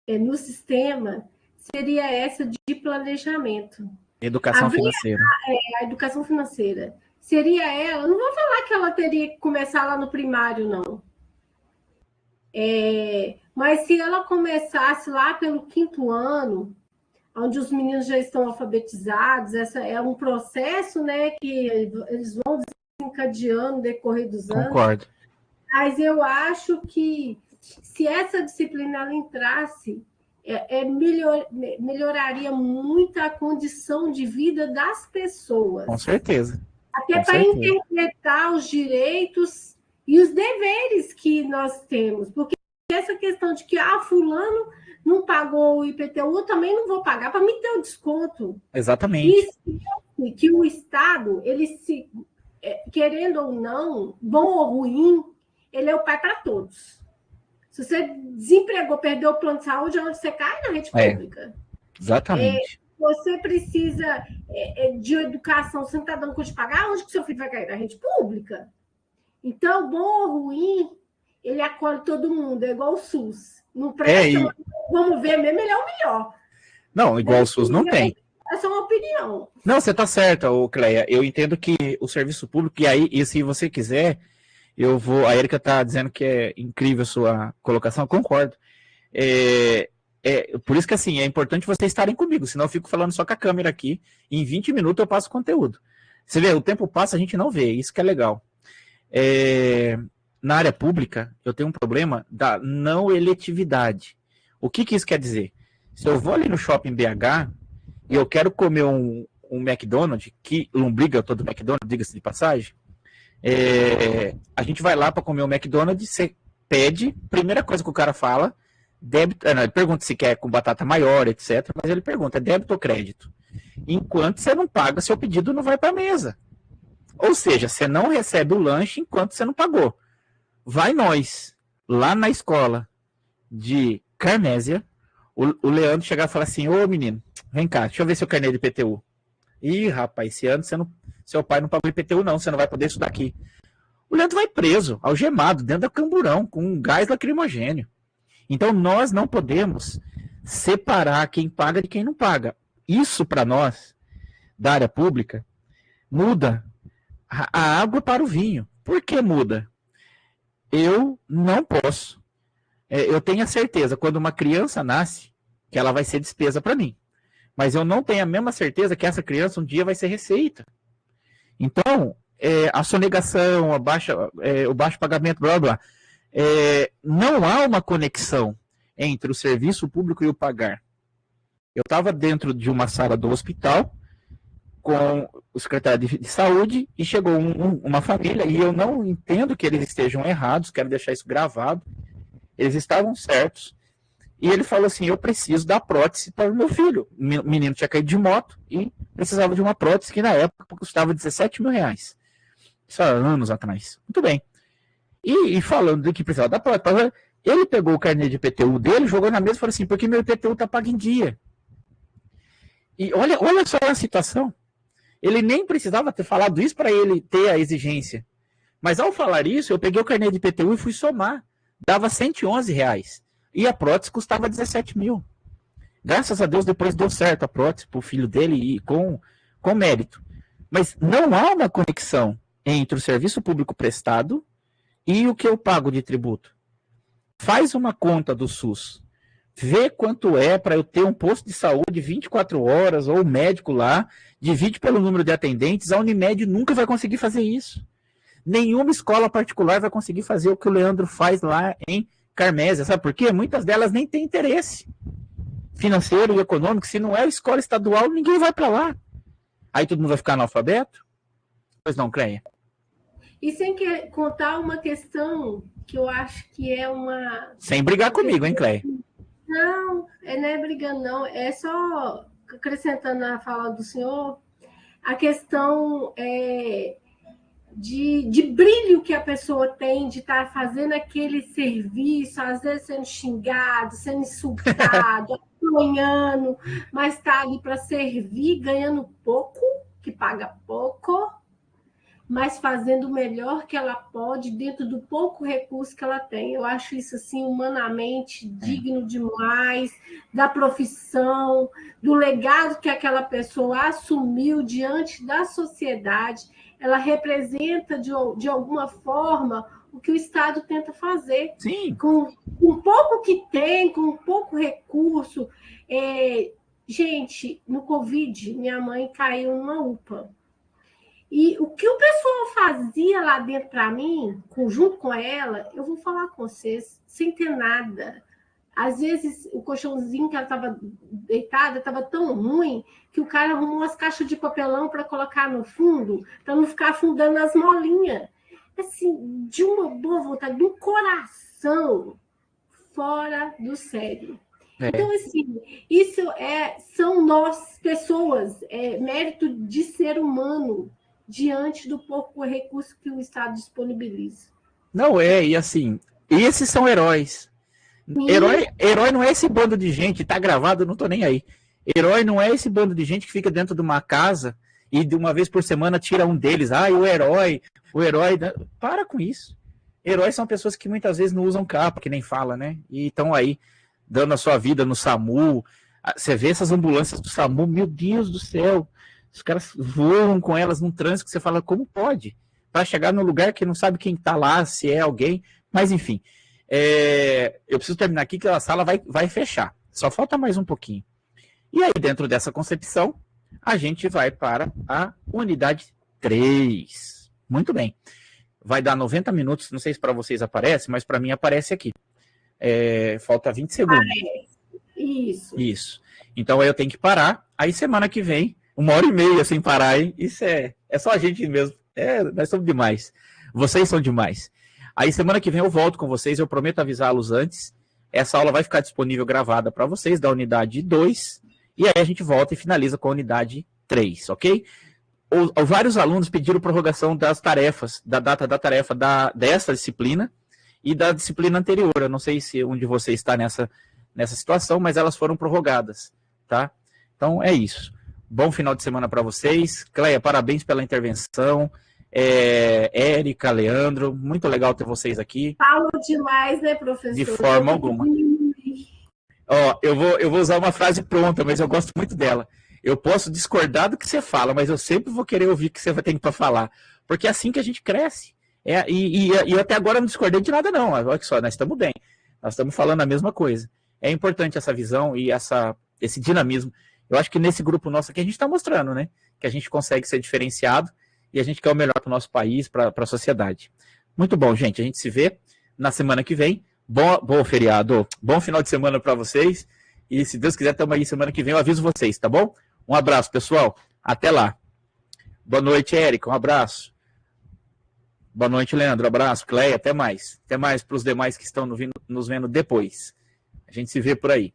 no sistema seria essa de planejamento. Educação financeira. A educação financeira. Seria ela, não vou falar que ela teria que começar lá no primário, não. Mas se ela começasse lá pelo 5º ano, onde os meninos já estão alfabetizados, essa é um processo, né, que eles vão desencadeando no decorrer dos anos. Concordo. Mas eu acho que se essa disciplina ela entrasse, melhoraria muito a condição de vida das pessoas. Com certeza. Até para interpretar os direitos e os deveres que nós temos. Porque essa questão de que fulano não pagou o IPTU, eu também não vou pagar para me ter o desconto. Exatamente. E que o Estado, ele querendo ou não, bom ou ruim, ele é o pai para todos. Se você desempregou, perdeu o plano de saúde, é onde você cai na rede pública. Exatamente. Você precisa de educação, você não está dando conta de pagar, onde que seu filho vai cair? Na rede pública. Então, bom ou ruim, ele acolhe todo mundo, é igual o SUS. Não presta, vamos ver mesmo, ele é o melhor. Não, igual o SUS não tem. Essa é uma opinião. Não, você está certa, Cleia. Eu entendo que o serviço público, e se você quiser, a Erika está dizendo que é incrível a sua colocação, eu concordo. Por isso que assim, é importante vocês estarem comigo, senão eu fico falando só com a câmera aqui, e em 20 minutos eu passo conteúdo. Você vê, o tempo passa, a gente não vê, isso que é legal. Na área pública, eu tenho um problema da não eletividade. O que isso quer dizer? Se eu vou ali no shopping BH e eu quero comer um McDonald's, que lombriga eu tô do McDonald's, diga-se de passagem, a gente vai lá para comer o McDonald's, você pede, primeira coisa que o cara fala, débito, não, ele pergunta se quer com batata maior, etc, mas ele pergunta, é débito ou crédito? Enquanto você não paga, seu pedido não vai para a mesa. Ou seja, você não recebe o lanche enquanto você não pagou. Vai nós, lá na escola de Carmésia, o Leandro chegar e falar assim, ô menino, vem cá, deixa eu ver seu carnê de IPTU. Ih, rapaz, esse ano seu pai não pagou IPTU não, você não vai poder estudar aqui. O Leandro vai preso, algemado, dentro do camburão, com um gás lacrimogênio. Então nós não podemos separar quem paga de quem não paga. Isso para nós, da área pública, muda a água para o vinho. Por que muda? Eu não posso. Eu tenho a certeza, quando uma criança nasce, que ela vai ser despesa para mim. Mas eu não tenho a mesma certeza que essa criança um dia vai ser receita. Então, a sonegação, o baixo pagamento, blá, blá, não há uma conexão entre o serviço público e o pagar. Eu estava dentro de uma sala do hospital com o secretário de saúde e chegou uma família, e eu não entendo que eles estejam errados, quero deixar isso gravado, eles estavam certos, e ele falou assim, eu preciso da prótese para o meu filho. O menino tinha caído de moto e precisava de uma prótese que na época custava 17 mil reais. Isso há anos atrás. Muito bem. E falando de que precisava da prótese, ele pegou o carnê de IPTU dele, jogou na mesa e falou assim, porque meu IPTU está pago em dia. E olha só a situação. Ele nem precisava ter falado isso para ele ter a exigência. Mas ao falar isso, eu peguei o carnê de IPTU e fui somar. Dava 111 reais. E a prótese custava 17 mil. Graças a Deus depois deu certo a prótese para o filho dele e com mérito. Mas não há uma conexão entre o serviço público prestado e o que eu pago de tributo. Faz uma conta do SUS. Vê quanto é para eu ter um posto de saúde 24 horas ou um médico lá, divide pelo número de atendentes, a Unimed nunca vai conseguir fazer isso. Nenhuma escola particular vai conseguir fazer o que o Leandro faz lá em Carmésia. Sabe por quê? Muitas delas nem têm interesse financeiro e econômico. Se não é escola estadual, ninguém vai para lá. Aí todo mundo vai ficar analfabeto? Pois não, Cleia? E sem contar uma questão que eu acho que é uma... Sem brigar comigo, hein, Cleia? Não é brigando, não. É só acrescentando na fala do senhor, a questão de brilho que a pessoa tem de estar fazendo aquele serviço, às vezes sendo xingado, sendo insultado, apanhando, mas está ali para servir, ganhando pouco, que paga pouco, mas fazendo o melhor que ela pode dentro do pouco recurso que ela tem. Eu acho isso assim humanamente digno demais da profissão, do legado que aquela pessoa assumiu diante da sociedade. Ela representa de alguma forma o que o Estado tenta fazer. Sim. Com pouco que tem, com pouco recurso. Gente, no Covid, minha mãe caiu numa UPA. E o que o pessoal fazia lá dentro para mim, junto com ela, eu vou falar com vocês, sem ter nada. Às vezes, o colchãozinho que ela estava deitada estava tão ruim que o cara arrumou umas caixas de papelão para colocar no fundo, para não ficar afundando as molinhas. Assim, de uma boa vontade, de um coração fora do sério. Então, assim, isso são nós, pessoas, mérito de ser humano, diante do pouco recurso que o Estado disponibiliza. Não e assim, esses são heróis. Herói não é esse bando de gente, tá gravado, eu não tô nem aí. Herói não é esse bando de gente que fica dentro de uma casa e de uma vez por semana tira um deles. O herói. Para com isso. Heróis são pessoas que muitas vezes não usam capa, que nem fala, né? E estão aí dando a sua vida no SAMU. Você vê essas ambulâncias do SAMU, meu Deus do céu. Os caras voam com elas num trânsito que você fala, como pode? Para chegar num lugar que não sabe quem está lá, se é alguém. Mas, enfim, eu preciso terminar aqui que a sala vai fechar. Só falta mais um pouquinho. E aí, dentro dessa concepção, a gente vai para a unidade 3. Muito bem. Vai dar 90 minutos, não sei se para vocês aparece, mas para mim aparece aqui. Falta 20 segundos. Isso. Então aí eu tenho que parar. Aí semana que vem, 1h30 sem parar, hein? Isso é só a gente mesmo. Nós somos demais. Vocês são demais. Aí semana que vem eu volto com vocês, eu prometo avisá-los antes. Essa aula vai ficar disponível gravada para vocês da unidade 2. E aí a gente volta e finaliza com a unidade 3, ok? Vários alunos pediram prorrogação das tarefas, da data da tarefa dessa disciplina e da disciplina anterior. Eu não sei se um de vocês está nessa situação, mas elas foram prorrogadas, tá? Então é isso. Bom final de semana para vocês. Cleia, parabéns pela intervenção. Érica, Leandro, muito legal ter vocês aqui. Falo demais, né, professor? De forma alguma. Eu vou usar uma frase pronta, mas eu gosto muito dela. Eu posso discordar do que você fala, mas eu sempre vou querer ouvir o que você vai ter para falar. Porque é assim que a gente cresce. E até agora eu não discordei de nada, não. Olha só, nós estamos bem. Nós estamos falando a mesma coisa. É importante essa visão e esse dinamismo. Eu acho que nesse grupo nosso aqui a gente está mostrando, né? Que a gente consegue ser diferenciado e a gente quer o melhor para o nosso país, para a sociedade. Muito bom, gente. A gente se vê na semana que vem. Bom feriado. Bom final de semana para vocês. E se Deus quiser, estamos aí semana que vem. Eu aviso vocês, tá bom? Um abraço, pessoal. Até lá. Boa noite, Érica. Um abraço. Boa noite, Leandro. Abraço. Cleia, até mais. Até mais para os demais que estão nos vendo depois. A gente se vê por aí.